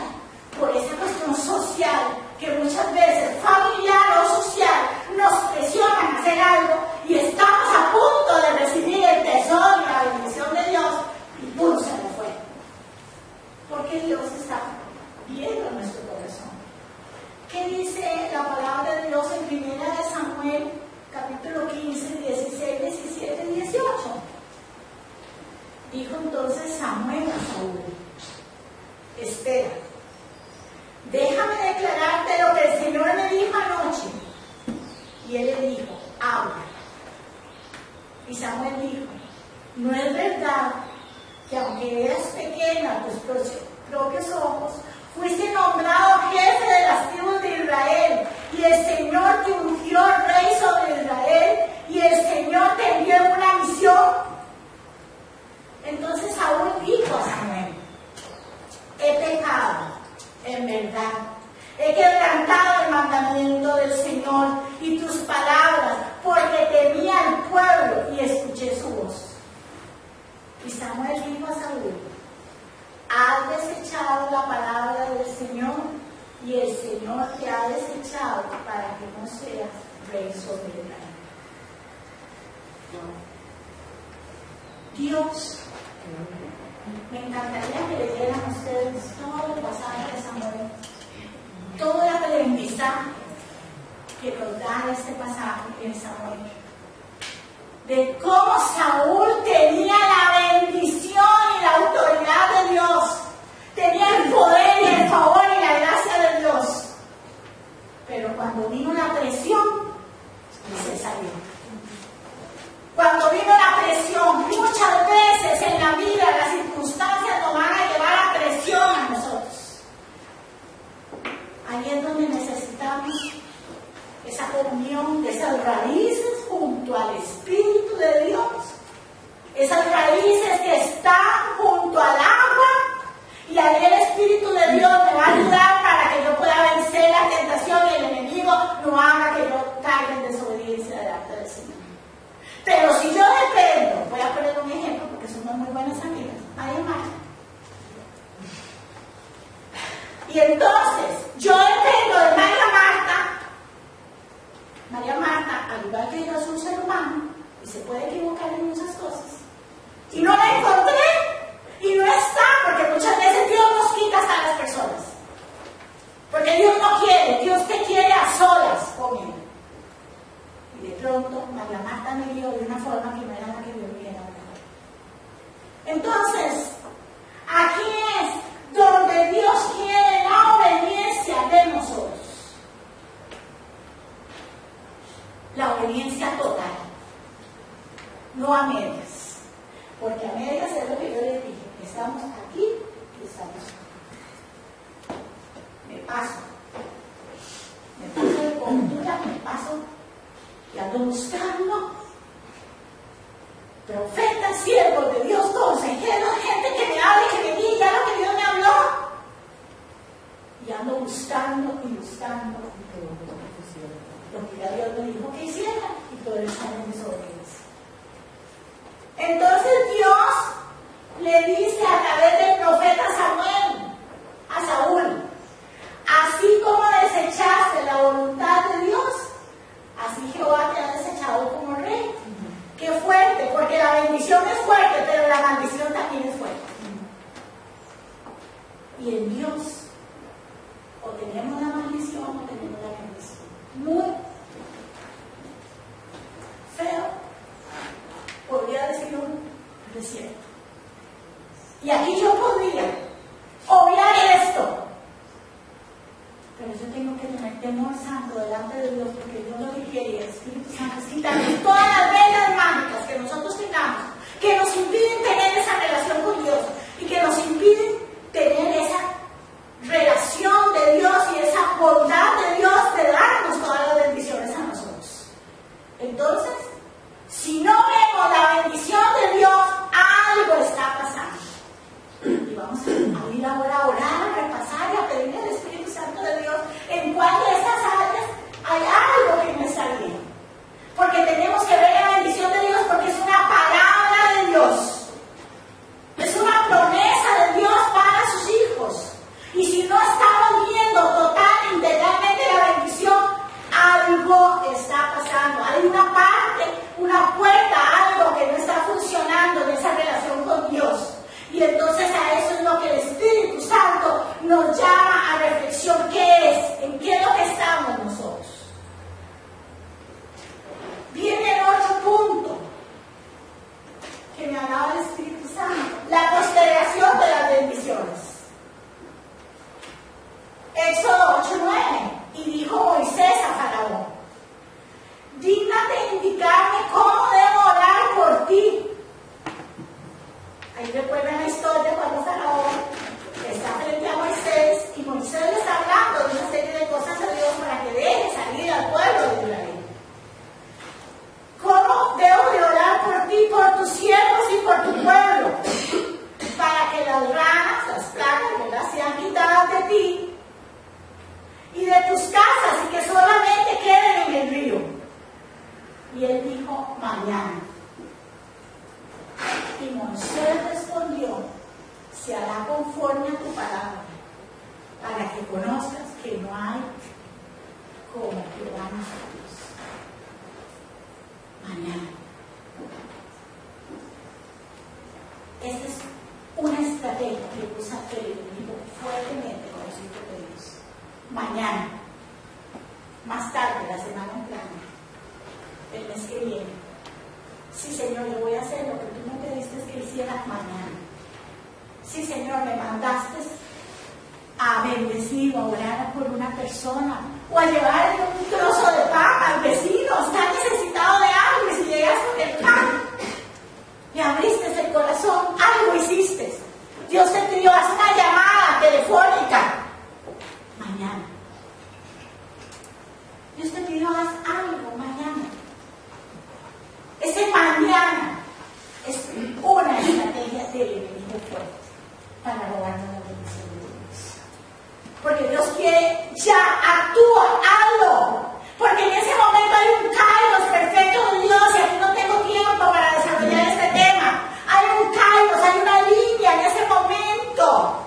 por esa cuestión social, que muchas veces, familiar o social, nos presionan a hacer algo y estamos a punto de recibir el tesoro y la bendición de Dios y ¡pum! Se nos fue. Porque Dios está viendo nuestro corazón. ¿Qué dice la palabra de Dios en 1 Samuel, capítulo 15, 16, 17 y 18? Dijo entonces Samuel a Saúl: espera, déjame declararte lo que el Señor me dijo anoche. Y él le dijo: habla. Y Samuel dijo: no es verdad que aunque eras pequeño a tus propios ojos, fuiste nombrado jefe de las tribus de Israel, y el Señor te ungió rey sobre Israel, y el Señor te envió en una misión. Entonces Saúl dijo a Samuel: he pecado, en verdad, he quebrantado el mandamiento del Señor y tus palabras, porque temía al pueblo y escuché su voz. Y Samuel dijo a Saúl: has desechado la palabra del Señor, y el Señor te ha desechado para que no seas rey sobre Israel. Dios, me encantaría que leyeran ustedes todo el pasaje de Samuel, todo el aprendizaje que nos da este pasaje en Samuel, de cómo Saúl tenía la bendición y la autoridad de Dios, tenía el poder y el favor y la gracia de Dios, pero cuando vino la presión, se salió. Cuando vino la presión, muchas veces en la vida las circunstancias nos van a llevar a presión a nosotros. Ahí es donde necesitamos esa comunión de esas raíces junto al Espíritu de Dios, esas raíces que están junto al agua, y ahí el Espíritu de Dios me va a ayudar para que yo pueda vencer la tentación y el enemigo no haga que yo caiga en desobediencia delante del Señor. Pero si yo dependo, voy a poner un ejemplo porque somos muy buenas amigas, María Marta. Y entonces, yo dependo de María Marta. María Marta, al igual que yo, es un ser humano y se puede equivocar en muchas cosas. Y no la encontré y no está, porque muchas veces Dios nos quita hasta las personas. Porque Dios no quiere, Dios te quiere a solas con Él. Y de pronto María Marta me vio de una forma que no era la que yo hubiera hablado. Entonces, aquí es donde Dios quiere la obediencia de nosotros. La obediencia total, no a medias, porque a medias es lo que yo les dije: estamos aquí y estamos aquí. Me paso de cobertura, me paso y ando buscando profetas, siervos de Dios, consejeros, gente que me hable, que me diga lo que Dios me habló, y ando buscando y buscando lo que ya Dios me dijo que hiciera, y todo eso en desobediencia. Entonces Dios le dice a través del profeta Samuel a Saúl: así como desechaste la voluntad de Dios, así Jehová te ha desechado como rey. Qué fuerte, porque la bendición es fuerte, pero la maldición también es fuerte. Y en Dios, o tenemos la maldición o tenemos la bendición. Muy feo, podría decir un desierto. Y aquí yo podría obviar esto, pero yo tengo que tener temor santo delante de Dios, porque Dios lo que quiere, el Espíritu Santo, es quitarnos todas las velas mágicas que nosotros tengamos, que nos impiden tener esa relación con Dios y que nos impiden tener esa relación de Dios y esa bondad de Dios de darnos todas las bendiciones a nosotros. Entonces, si no vemos la bendición de Dios, algo está pasando. Y vamos a ir ahora a orar, a repasar y a pedirle al Espíritu Santo de Dios en cuál de estas áreas hay algo que no está bien. Porque tenemos que ver la bendición de Dios, porque es una palabra de Dios. Es una promesa de Dios para sus hijos. Y si no estamos viendo total, integralmente la bendición, algo está pasando. Hay una parte, una puerta, algo que no está funcionando en esa relación con Dios. Y entonces a eso es lo que el Espíritu Santo conforme a tu palabra, para que conozcas que no hay como Jehová nuestro Dios. Mañana. Esta es una estrategia que usa el enemigo fuertemente con los hijos de Dios. Mañana, más tarde, la semana entrante, el mes que viene. Sí, Señor, yo voy a hacer lo que tú me pediste que hiciera mañana. Sí, Señor, me mandaste a bendecir o a orar por una persona o a llevar un trozo de pan al vecino. Está necesitado de algo y si llegas con el pan, le abriste el corazón, algo hiciste. Dios te pidió, haz una llamada telefónica. Mañana. Dios te pidió, haz algo mañana. Ese mañana es una estrategia del enemigo fuerte para robarnos la bendición de Dios. Porque Dios quiere, ya actúa, hazlo. Porque en ese momento hay un kairos perfecto de Dios y aquí no tengo tiempo para desarrollar este tema. Hay un kairos, hay una línea en ese momento.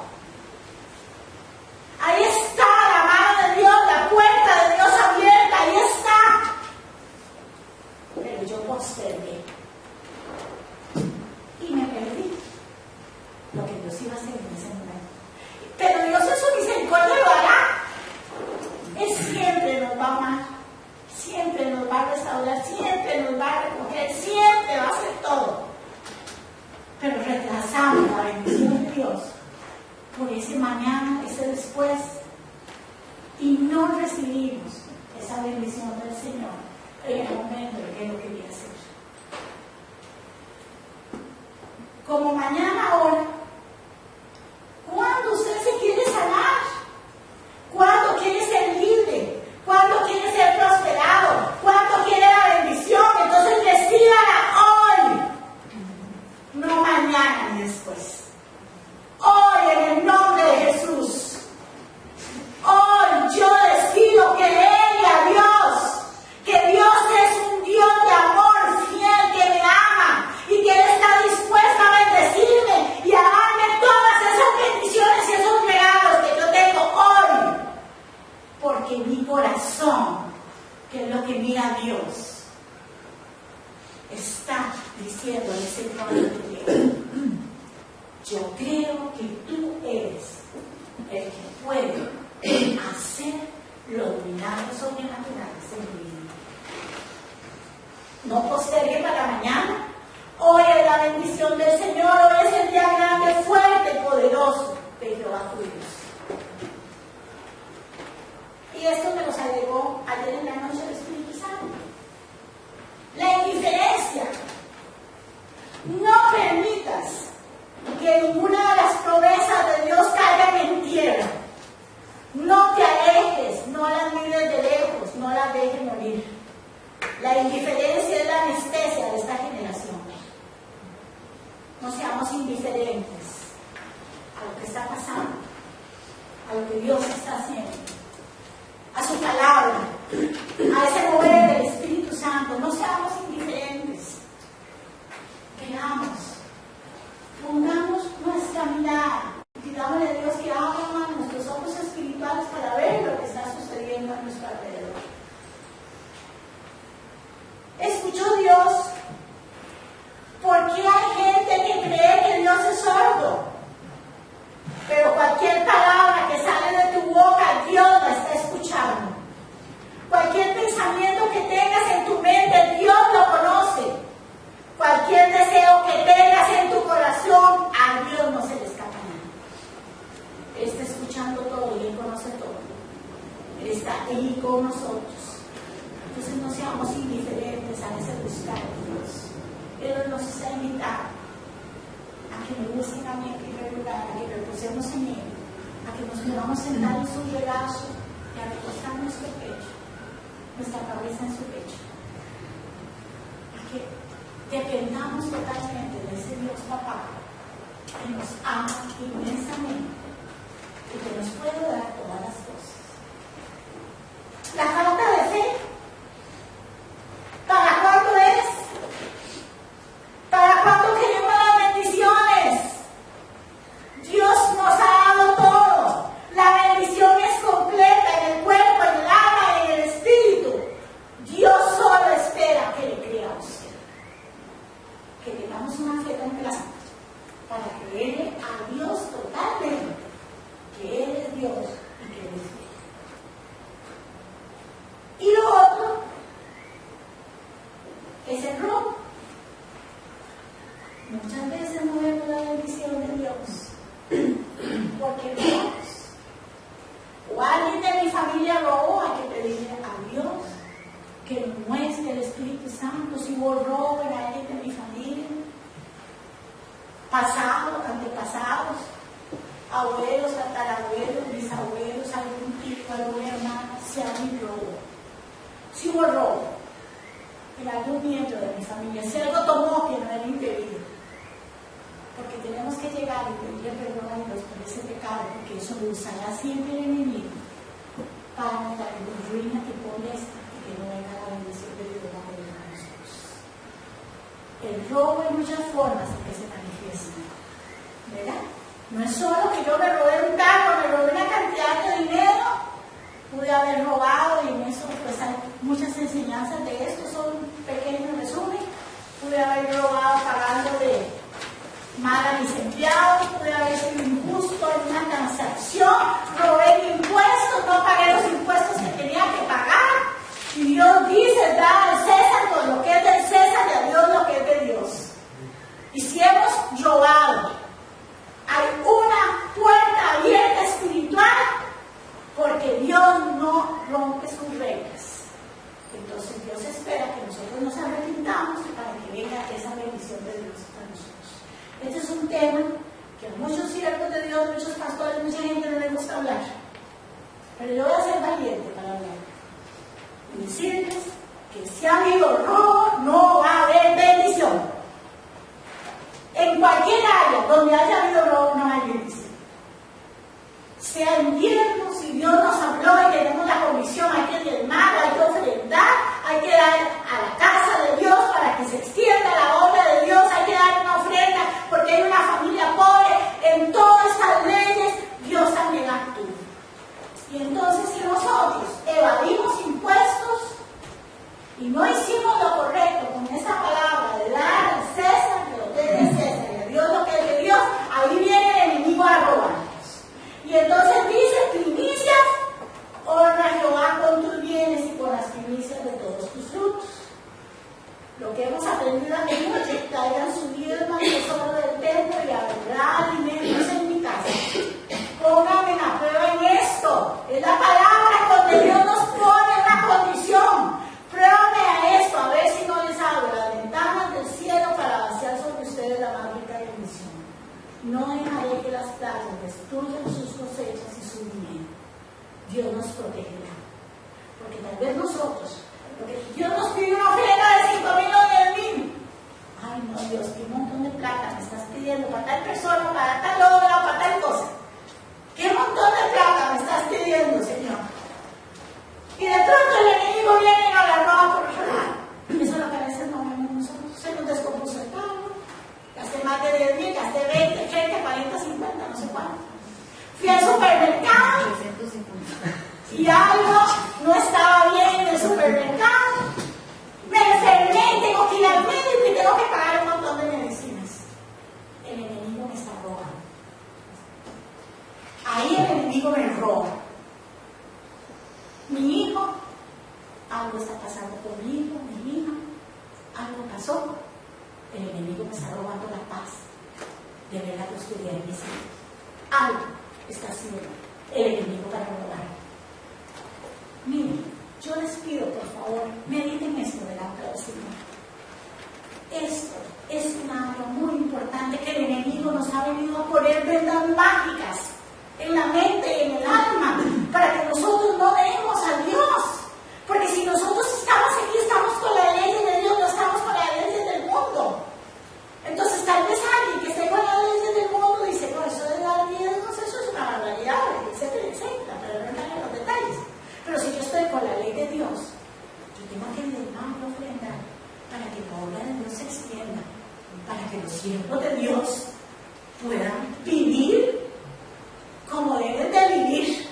Ahí está la mano de Dios, la puerta de Dios abierta, ahí está. Pero yo postergué y me perdí lo que Dios iba a hacer en ese momento. Pero Dios en su misericordia lo hará. Él siempre nos va a amar, siempre nos va a restaurar, siempre nos va a recoger, siempre va a hacer todo. Pero retrasamos la bendición de Dios por ese mañana, ese después, y no recibimos esa bendición del Señor en el momento en que Él lo quería hacer. Como mañana ahora, ¿cuándo usted se quiere sanar? ¿Cuándo quiere ser libre? ¿Cuándo quiere ser prosperado? ¿Cuándo quiere la bendición? Entonces recíbala hoy, no mañana ni después. Hoy, en el nombre de Jesús. Hoy yo decido creerle a Dios, que Dios es un Dios de amor fiel, que me ama y que Él está dispuesto a bendecirme y a darme todas esas bendiciones y esos regalos que yo tengo hoy. Porque mi corazón, que es lo que mira a Dios, está diciendo al Señor que yo creo que tú eres el que puede hacer los milagros sobrenaturales en mi vida. No postergue para mañana. Hoy es la bendición del Señor. Hoy es el día grande, fuerte, poderoso de Jehová tu Dios. Y esto me los agregó ayer en la noche el Espíritu Santo. La indiferencia. No permitas que ninguna de las promesas de Dios caigan en tierra. No te alejes, no las mires de lejos, no las dejes morir. La indiferencia es la anestesia de esta generación. No seamos indiferentes a lo que está pasando, a lo que Dios está haciendo, a su palabra, a ese mover del Espíritu Santo. No seamos indiferentes. Veamos, pongamos nuestra mirada, pidámosle a Dios que abra nuestros ojos espirituales para ver lo que está sucediendo a nuestro alrededor. ¿Escuchó Dios? ¿Por qué hay gente que cree que Dios es sordo? Pero cualquier palabra que sale de tu boca, Dios la está escuchando. Cualquier pensamiento que tengas en tu mente, Dios lo conoce. Cualquier deseo que tengas en tu corazón, a Dios no se le escapa nada. Él está escuchando todo y Él conoce todo. Él está ahí con nosotros. Entonces no seamos indiferentes a ese buscar de Dios. Él nos está invitando a que me busquen a mí en primer lugar, a que reposemos en Él, a que nos podamos sentar en su regazo y a recostar nuestro pecho, nuestra cabeza en su pecho. A que dependamos totalmente de ese Dios Papá que nos ama inmensamente y que nos puede dar todas las cosas. La falta de fe, ¿para cuándo es? ¿Para cuándo queremos las bendiciones? Dios nos hubo robo en alguien de mi familia, pasados, antepasados, abuelos, tatarabuelos, bisabuelos, algún tío, alguna hermana, si alguien robó. Si hubo robo en algún miembro de mi familia, si algo tomó que no era indebido. Porque tenemos que llegar y pedirle perdón a Dios por ese pecado, porque eso lo usará siempre el enemigo para la ruina que pone esta y que no venga la bendición de Dios a nosotros. El robo hay muchas formas en que se manifiesta, ¿verdad? No es solo que yo me robé un carro, me robé una cantidad de dinero, pude haber robado, y en eso pues hay muchas enseñanzas de esto, son pequeños resúmenes. Pude haber robado pagándole mal a mis empleados, pude haber sido injusto en una transacción, robé impuestos, no pagué los impuestos que tenía que pagar. Y Dios dice, da al César con lo que es del César y a Dios lo que es de Dios. Y si hemos robado, hay una puerta abierta espiritual, porque Dios no rompe sus reglas. Entonces Dios espera que nosotros nos arrepintamos para que venga esa bendición de Dios a nosotros. Este es un tema que a muchos siervos de Dios, muchos pastores, mucha gente no les gusta hablar. Pero yo voy a ser valiente para hablar. Y decirles que si ha habido robo, no va a haber bendición. En cualquier área donde haya habido robo, no hay bendición. Sea invierno, si Dios nos habló y tenemos la comisión, hay que diezmar, hay que ofrendar, hay que dar a la casa de Dios para que se extienda la obra de Dios, hay que dar una ofrenda porque hay una familia pobre. En todas estas leyes Dios también actúa. Y entonces, si nosotros evadimos impuestos y no hicimos lo correcto con esa palabra de dar al César lo que es de César y a Dios lo que es de Dios, ahí viene el enemigo a robarnos. Y entonces dice: primicias, honra a Jehová con tus bienes y con las primicias de todos tus frutos. Lo que hemos aprendido aquí es que traigan su diezmo al tesoro del templo y habrá alimentos en mi casa. Pónganme a prueba en esto. Es la palabra donde Dios nos pone una condición. Pruébame a esto, a ver si no les abro las ventanas del cielo para vaciar sobre ustedes la más rica bendición. No dejaré que las plagas destruyan sus cosechas y su dinero. Dios nos protegerá. Porque tal vez nosotros, porque Dios nos pide una ofrenda de 5,000 o 10,000. Ay, no, Dios, qué montón de plata me estás pidiendo para tal persona, para tal obra, para tal cosa. ¿Qué montón de plata me estás pidiendo, Señor? Y de pronto el enemigo viene y nos la roba por otro lado. Eso es lo que a veces no vemos nosotros. Se nos descompuso el carro, gasté más de 10,000, gasté 20, 30, 40, 50, no sé cuánto. Fui al supermercado y algo no estaba bien en el supermercado. Me enfermé, tengo que ir al médico y tengo que pagar un montón de medicinas. El enemigo me está robando. Ahí el enemigo me roba. Mi hijo, algo está pasando con mi hijo, mi hija, algo pasó. El enemigo me está robando la paz de ver la prosperidad de mis hijos. Algo está haciendo el enemigo para robar. Miren, yo les pido, por favor, mediten esto delante del Señor. Esto es algo muy importante que el enemigo nos ha venido a poner vendas mágicas en la mente y en el alma para que nosotros no dejemos a Dios. Porque si nosotros estamos aquí, estamos con la ley de Dios, no estamos con la ley del mundo. Entonces, tal vez alguien que esté con la ley del mundo dice: no, eso de dar diezmos, eso es una barbaridad, etcétera, etcétera, pero no entran en los detalles. Pero si yo estoy con la ley de Dios, yo tengo que diezmar y ofrendar para que la obra de Dios se extienda, para que los siervos de Dios puedan vivir como deben de vivir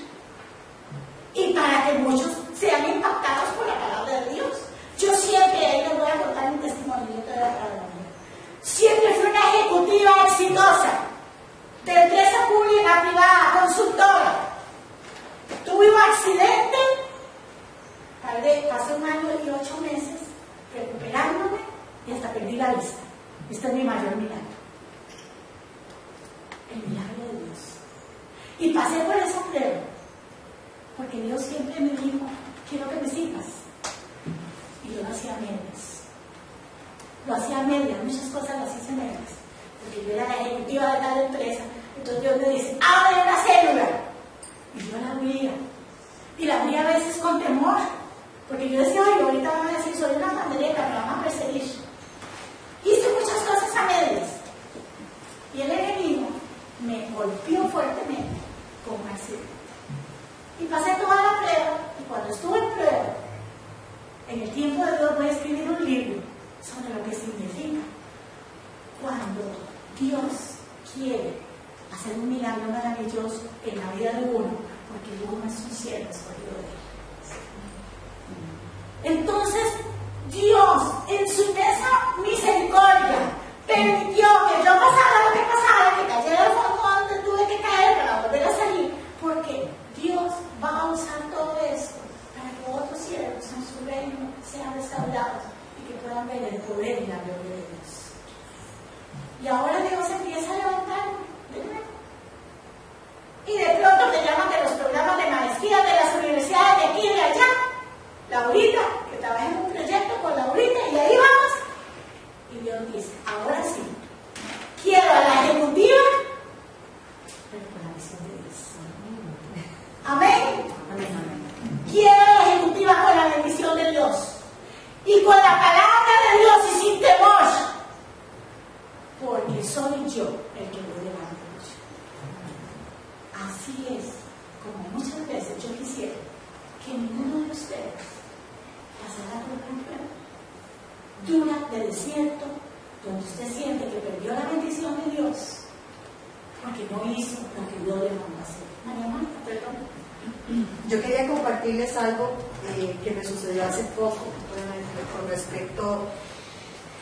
y para que muchos sean impactados por la palabra de Dios. Yo siempre, ahí les voy a contar mi testimonio, yo te voy a hablar. Siempre fui una ejecutiva exitosa, de empresa pública, privada, consultora. Tuve un accidente, pasé 1 año y 8 meses recuperándome y hasta perdí la vista. Este es mi mayor milagro. El milagro de Dios. Y pasé por esa prueba, porque Dios siempre me dijo: quiero que me sigas. Y yo no hacía medias. lo hacía a medias, muchas cosas las hice a medias, porque yo era la ejecutiva de tal empresa. Entonces Dios me dice, abre una célula, y yo la abría, y la abría a veces con temor, porque yo decía, ay, ahorita van a decir, soy una pandereta, me van a perseguir. Hice muchas cosas a medias, y el enemigo me golpeó fuertemente con un accidente. Y pasé toda la prueba, y cuando estuve en prueba, en el tiempo de Dios voy a escribir un libro sobre lo que significa cuando Dios quiere hacer un milagro maravilloso en la vida de uno, porque uno es un siervo escogido de Él. Entonces, Dios, en su inmensa misericordia, permitió que yo pasara lo que pasara, que cayera al fondo donde tuve que caer para volver a salir, porque Dios va a usar todo esto para que otros siervos en su reino sean restaurados y que puedan ver el poder y la gloria de Dios. Y ahora Dios empieza a levantarme de nuevo. Y de pronto me llaman de los programas de maestría de las universidades de aquí y de allá. Laurita, que trabajé en un proyecto con Laurita, y ahí vamos. Y Dios dice, ahora sí, quiero a la ejecutiva, pero con la visión de Dios. Amén. Quiero a la ejecutiva con la bendición de Dios y con la palabra de Dios y sin temor, porque soy yo el que lo levanta. Así es, como muchas veces yo quisiera que ninguno de ustedes pasara por una prueba dura de desierto, donde usted siente que perdió la bendición de Dios porque no hizo lo que Dios le mandó a hacer. María Marta, perdón. Yo quería compartirles algo que me sucedió hace poco con respecto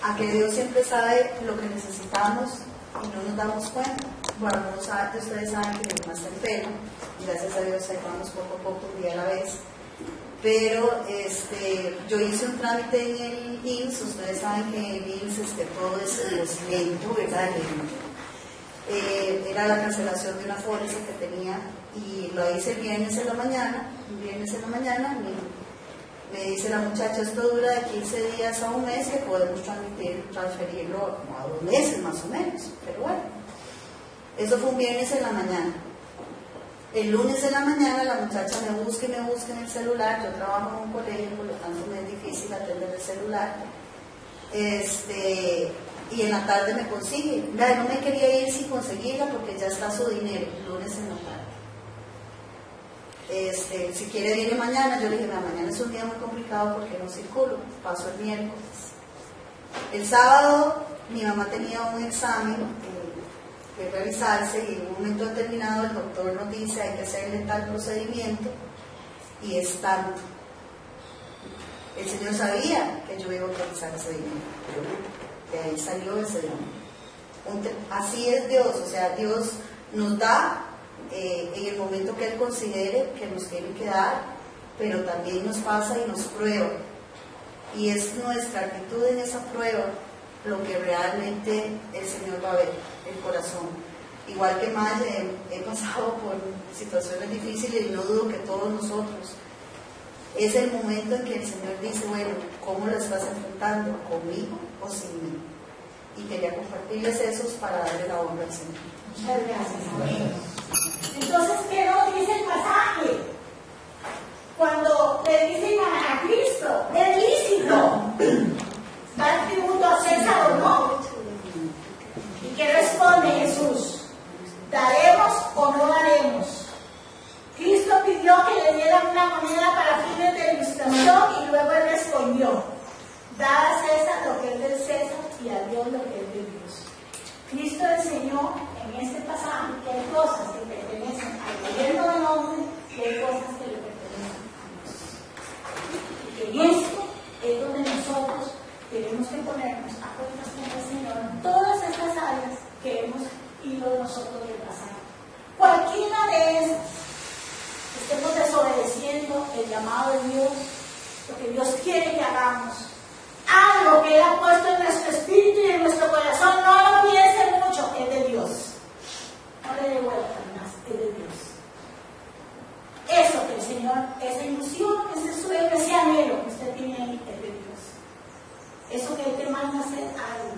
a que Dios siempre sabe lo que necesitamos y no nos damos cuenta. Bueno, algunos de ustedes saben que mi mamá está enferma y gracias a Dios ahí vamos poco a poco, un día a la vez. Pero yo hice un trámite en el IMSS. Ustedes saben que en el IMSS todo es lento, ¿verdad? Era la cancelación de una póliza que tenía y lo hice el viernes en la mañana. Me dice la muchacha, esto dura de 15 días a un mes, que podemos transferirlo como a 2 meses más o menos, pero bueno, eso fue un viernes en la mañana. El lunes en la mañana la muchacha me busca en el celular. Yo trabajo en un colegio, por lo tanto me es difícil atender el celular, y en la tarde me consigue. No me quería ir sin conseguirla porque ya está su dinero, lunes en la tarde. Si quiere viene mañana. Yo le dije, mañana es un día muy complicado porque no circulo, paso el miércoles. El sábado mi mamá tenía un examen que realizarse y en un momento determinado el doctor nos dice hay que hacerle tal procedimiento y es tanto. El Señor sabía que yo iba a utilizar ese dinero, de ahí salió ese dinero. Así es Dios, o sea, Dios nos da en el momento que Él considere que nos tiene que dar, pero también nos pasa y nos prueba, y es nuestra actitud en esa prueba lo que realmente el Señor va a ver, el corazón. Igual que Maya, he pasado por situaciones difíciles y no dudo que todos nosotros. Es el momento en que el Señor dice, bueno, ¿cómo lo estás enfrentando? ¿Conmigo o sin mí? Y quería compartirles esos para darle la honra al Señor. Muchas gracias. Entonces, ¿qué nos dice el pasaje? Cuando le dicen a Cristo, es lícito dar tributo a César o no. ¿Y qué responde Jesús? ¿Daremos o no daremos? Cristo pidió que le dieran una moneda para fines de ilustración y luego Él respondió, da a César lo que es del César y a Dios lo que es de Dios. Cristo enseñó en este pasaje que hay cosas que pertenecen al gobierno del hombre y hay cosas que le pertenecen a Dios. Y que en esto es donde nosotros tenemos que ponernos a cuentas con el Señor en todas estas áreas que hemos ido nosotros repasando. Cualquiera de esas, estemos desobedeciendo el llamado de Dios, lo que Dios quiere que hagamos, algo que Él ha puesto en nuestro espíritu y en nuestro corazón, no lo piensen mucho, es de Dios. No le dé vuelta más, es de Dios. Eso que el Señor, esa ilusión, ese sueño, ese anhelo que usted tiene ahí, es de Dios. Eso que Él te manda a hacer algo.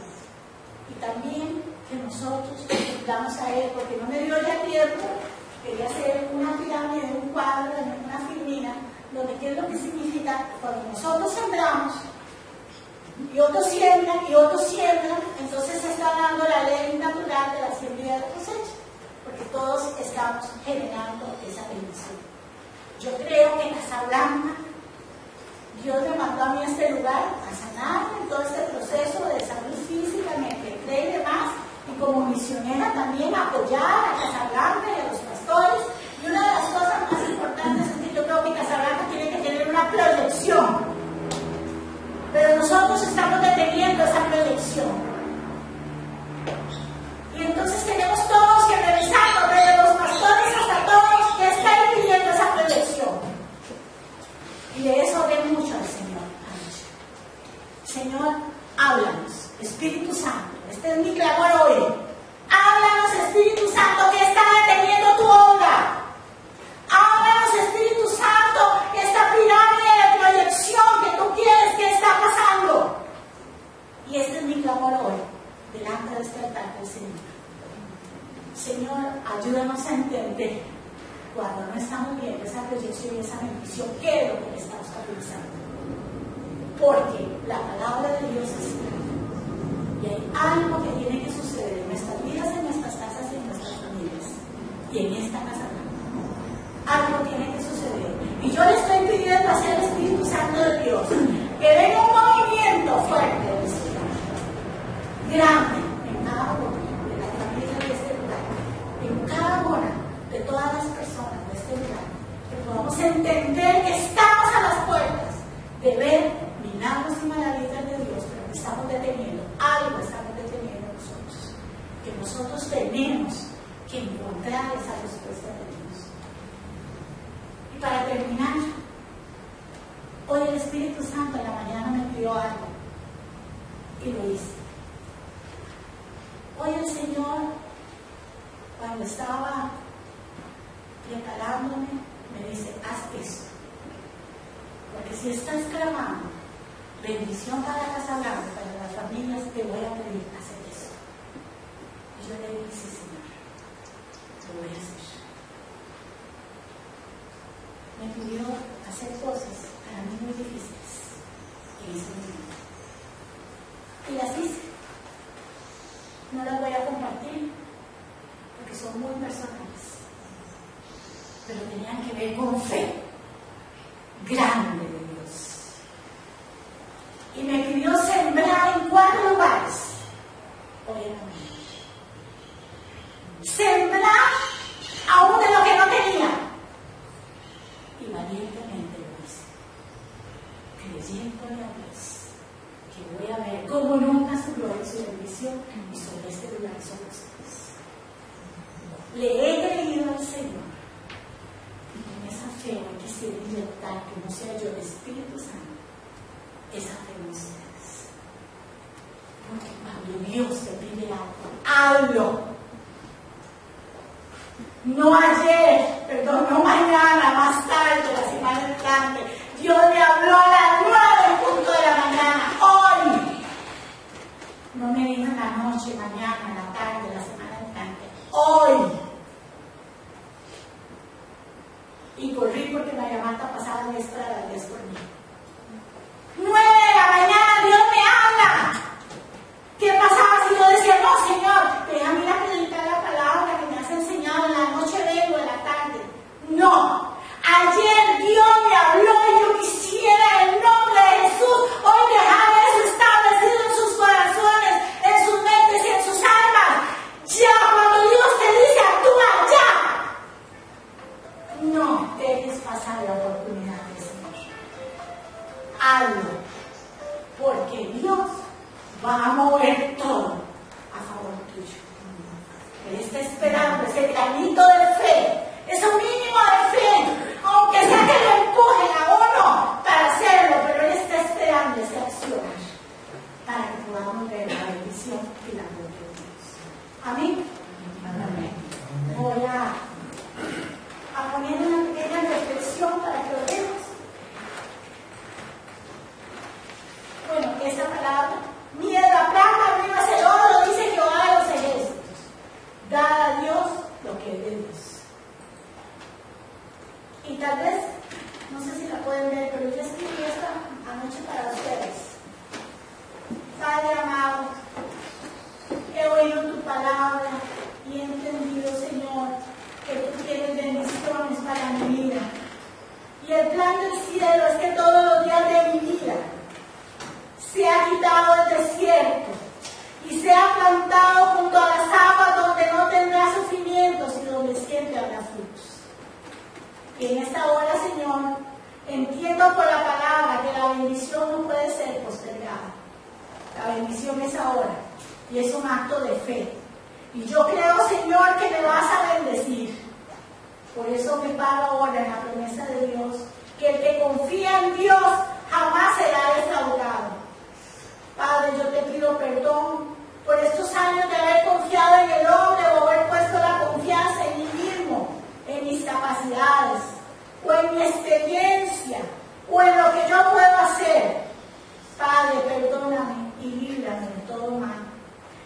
Y también que nosotros cumplamos a Él, porque no me dio ya tiempo. Quería hacer una pirámide, un cuadro, una firmina, donde qué es lo que significa cuando nosotros sembramos y otros siembran, entonces se está dando la ley natural de la siembra y de la cosecha, porque todos estamos generando esa bendición. Yo creo que en Casablanca Dios me mandó a mí a este lugar a sanar en todo este proceso de salud física, y demás, y como misionera también apoyar a Casablanca y a los pastores. Y una de las cosas más importantes es que yo creo que Casablanca tiene que tener una proyección, pero nosotros estamos deteniendo esa proyección. Y entonces tenemos todos que revisar, desde los pastores hasta todos, que está impidiendo esa proyección. Y de eso oré mucho al Señor anoche. Señor, háblanos, Espíritu Santo. Este es mi clamor hoy. Háblanos, Espíritu Santo, que está deteniendo tu obra. Háblanos, Espíritu Santo, que esta pirámide de proyección que tú quieres, que está pasando. Y este es mi clamor hoy, delante de este altar del Señor. Señor, ayúdanos a entender, cuando no estamos viendo esa proyección y esa bendición, qué es lo que le estamos utilizando. Porque la palabra de Dios es clara. Y hay algo que tiene que suceder en nuestras vidas, en nuestras casas y en nuestras familias. Y en esta casa algo tiene que suceder. Y yo le estoy pidiendo hacia el Espíritu Santo de Dios que venga un movimiento fuerte del Señor, grande, en cada una de las familias de este lugar, en cada una de todas las personas de este lugar, que podamos entender que estamos a las puertas de ver milagros y maravillas de Dios, pero que estamos deteniendo, algo estamos deteniendo nosotros, que nosotros tenemos que encontrar esa respuesta de Dios. Y para terminar, hoy el Espíritu Santo en la mañana me pidió algo y lo hice. Hoy el Señor, cuando estaba preparándome, me dice, haz esto. Porque si estás clamando bendición para Casablanca, para las familias, te voy a pedir hacer eso. Y yo le dije, sí, Señor, lo voy a hacer. Me pidió hacer cosas para mí muy difíciles, y hice muy bien. Y las hice. No las voy a compartir, porque son muy personales, pero tenían que ver con fe grande de Dios. Y me pidió sembrar en 4 lugares. Hoy en la mañana. Sembrar aún de lo que no tenía. Y valientemente lo hice. Creyéndole a Dios que voy a ver cómo nunca su gloria y su bendición y sobre este lugar y sobre ustedes. Le he creído al Señor. Y con esa fe hoy quisiera inyectar, que no sea yo el Espíritu Santo, esa fe en ustedes. Porque cuando Dios te pide algo, hazlo. No ayer, perdón, no mañana, más tarde, la semana entrante. Dios me habló a las 9:00 de la mañana, hoy. No me dijo en la noche, mañana, en la tarde, la semana entrante, hoy. Y corrí porque la llamada pasada es para las 10 por mí. 9 de la mañana, Dios me habla. ¿Qué pasaba si yo decía, no, Señor, déjame ir a predicar la palabra que me has enseñado, en la noche vengo, en la tarde? No. Ayer Dios me habló y yo quisiera en el nombre de Jesús hoy dejar eso establecido en sus corazones, en sus mentes y en sus almas. Ya, cuando Dios te dice, actúa ya. No dejes pasar la oportunidad del Señor. Hazlo, porque Dios va a mover todo a favor tuyo. Él está esperando ese granito de fe, ese mínimo de fe, aunque sea que lo empujen a uno para hacerlo, pero Él está esperando esa acción para que podamos ver la bendición y la gloria de Dios. Amén. Amén. Voy a poner una pequeña reflexión para que oremos. Bueno, esa palabra, miedo a Y tal vez, no sé si la pueden ver, pero yo escribí esta anoche para ustedes. Padre amado, he oído tu palabra y he entendido, Señor, que tú tienes bendiciones para mi vida. Y el plan del cielo es que todos los días de mi vida sea quitado el desierto y sea plantado junto a las aguas donde no tendrá sufrimientos y donde siempre habrá frutos. Y en esta hora, Señor, entiendo por la palabra que la bendición no puede ser postergada. La bendición es ahora y es un acto de fe. Y yo creo, Señor, que me vas a bendecir. Por eso me paro ahora en la promesa de Dios, que el que confía en Dios jamás será defraudado. Padre, yo te pido perdón por estos años de haber confiado en el hombre o haber puesto la confianza en mí mismo, en mis capacidades, o en mi experiencia, o en lo que yo puedo hacer. Padre, perdóname y líbrame de todo mal.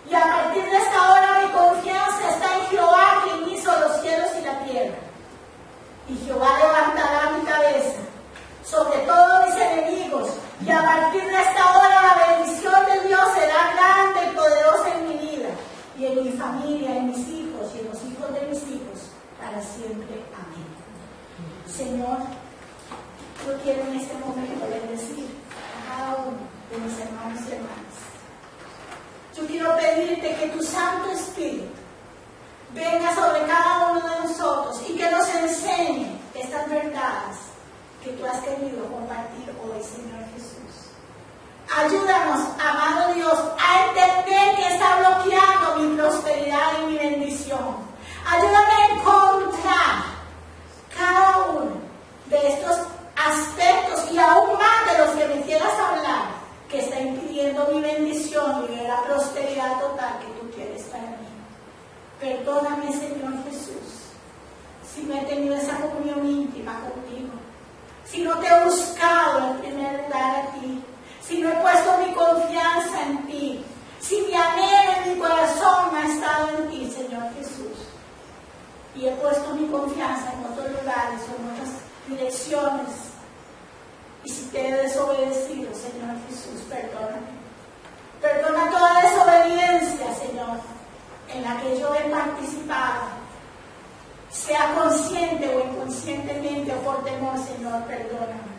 Y a partir de esta hora mi confianza está en Jehová, quien hizo los cielos y la tierra. Y Jehová levantará mi cabeza sobre todos mis enemigos. Y a partir de esta hora la bendición de Dios será grande y poderosa en mi vida, y en mi familia, en mis hijos y en los hijos de mis hijos, para siempre. Amén. Señor, yo quiero en este momento bendecir a cada uno de mis hermanos y hermanas. Yo quiero pedirte que tu Santo Espíritu venga sobre cada uno de nosotros y que nos enseñe estas verdades que tú has querido compartir hoy, Señor Jesús. Ayúdanos, amado Dios, a entender que está bloqueando mi prosperidad y mi bendición. Ayúdame a encontrar cada uno de estos aspectos y aún más de los que me quieras hablar, que está impidiendo mi bendición y la prosperidad total que tú quieres para mí. Perdóname, Señor Jesús, si no he tenido esa comunión íntima contigo, si no te he buscado en primer lugar a ti, si no he puesto mi confianza en ti, si mi anhelo en mi corazón no ha estado en ti, Señor Jesús, y he puesto mi confianza en otros lugares o en otras direcciones, y si te he desobedecido, Señor Jesús, perdóname. Perdona toda desobediencia, Señor, en la que yo he participado, sea consciente o inconscientemente o por temor, Señor, perdóname.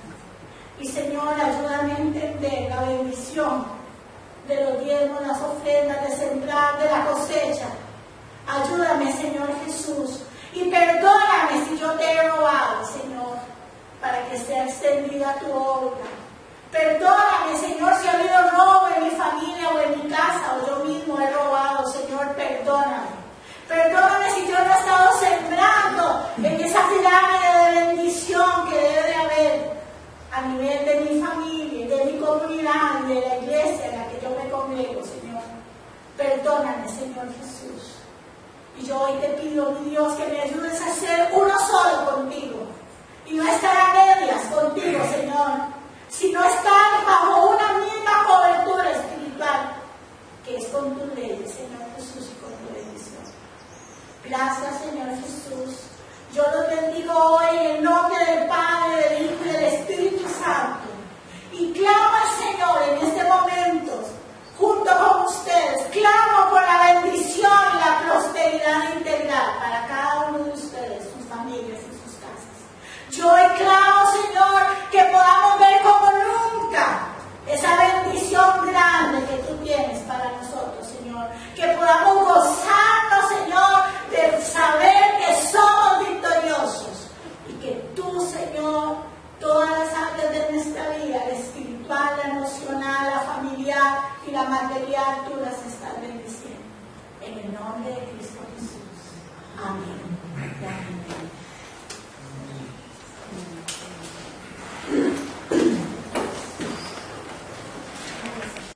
Y Señor, ayúdame a entender la bendición de los diezmos, las ofrendas, de sembrar, de la cosecha. Ayúdame, Señor Jesús, y perdóname si yo te he robado, Señor, para que sea extendida tu obra. Perdóname, Señor, si ha habido robo en mi familia o en mi casa, o yo mismo he robado, Señor, perdóname. Perdóname si yo no he estado sembrando en esa pirámide de bendición que debe de haber a nivel de mi familia, de mi comunidad y de la iglesia en la que yo me congrego, Señor. Perdóname, Señor Jesús. Y yo hoy te pido, mi Dios, que me ayudes a ser uno solo contigo y no estar a medias contigo, Señor, sino estar bajo una misma cobertura espiritual que es con tus leyes, Señor Jesús, y con tu bendición. Gracias, Señor Jesús. Yo los bendigo hoy en el nombre del Padre, del Hijo y del Espíritu Santo. Y clamo al Señor en este momento, junto con ustedes, clamo por la bendición y la prosperidad integral para cada uno de ustedes, sus familias y sus casas. Yo hoy clamo, Señor, que podamos ver como nunca esa bendición grande que tú tienes para nosotros, Señor. Que podamos gozarnos, Señor, de saber que somos victoriosos y que tú, Señor, todas las áreas de nuestra vida, la espiritual, la emocional, la familiar y la material, tú las estás bendiciendo. En el nombre de Cristo Jesús. Amén.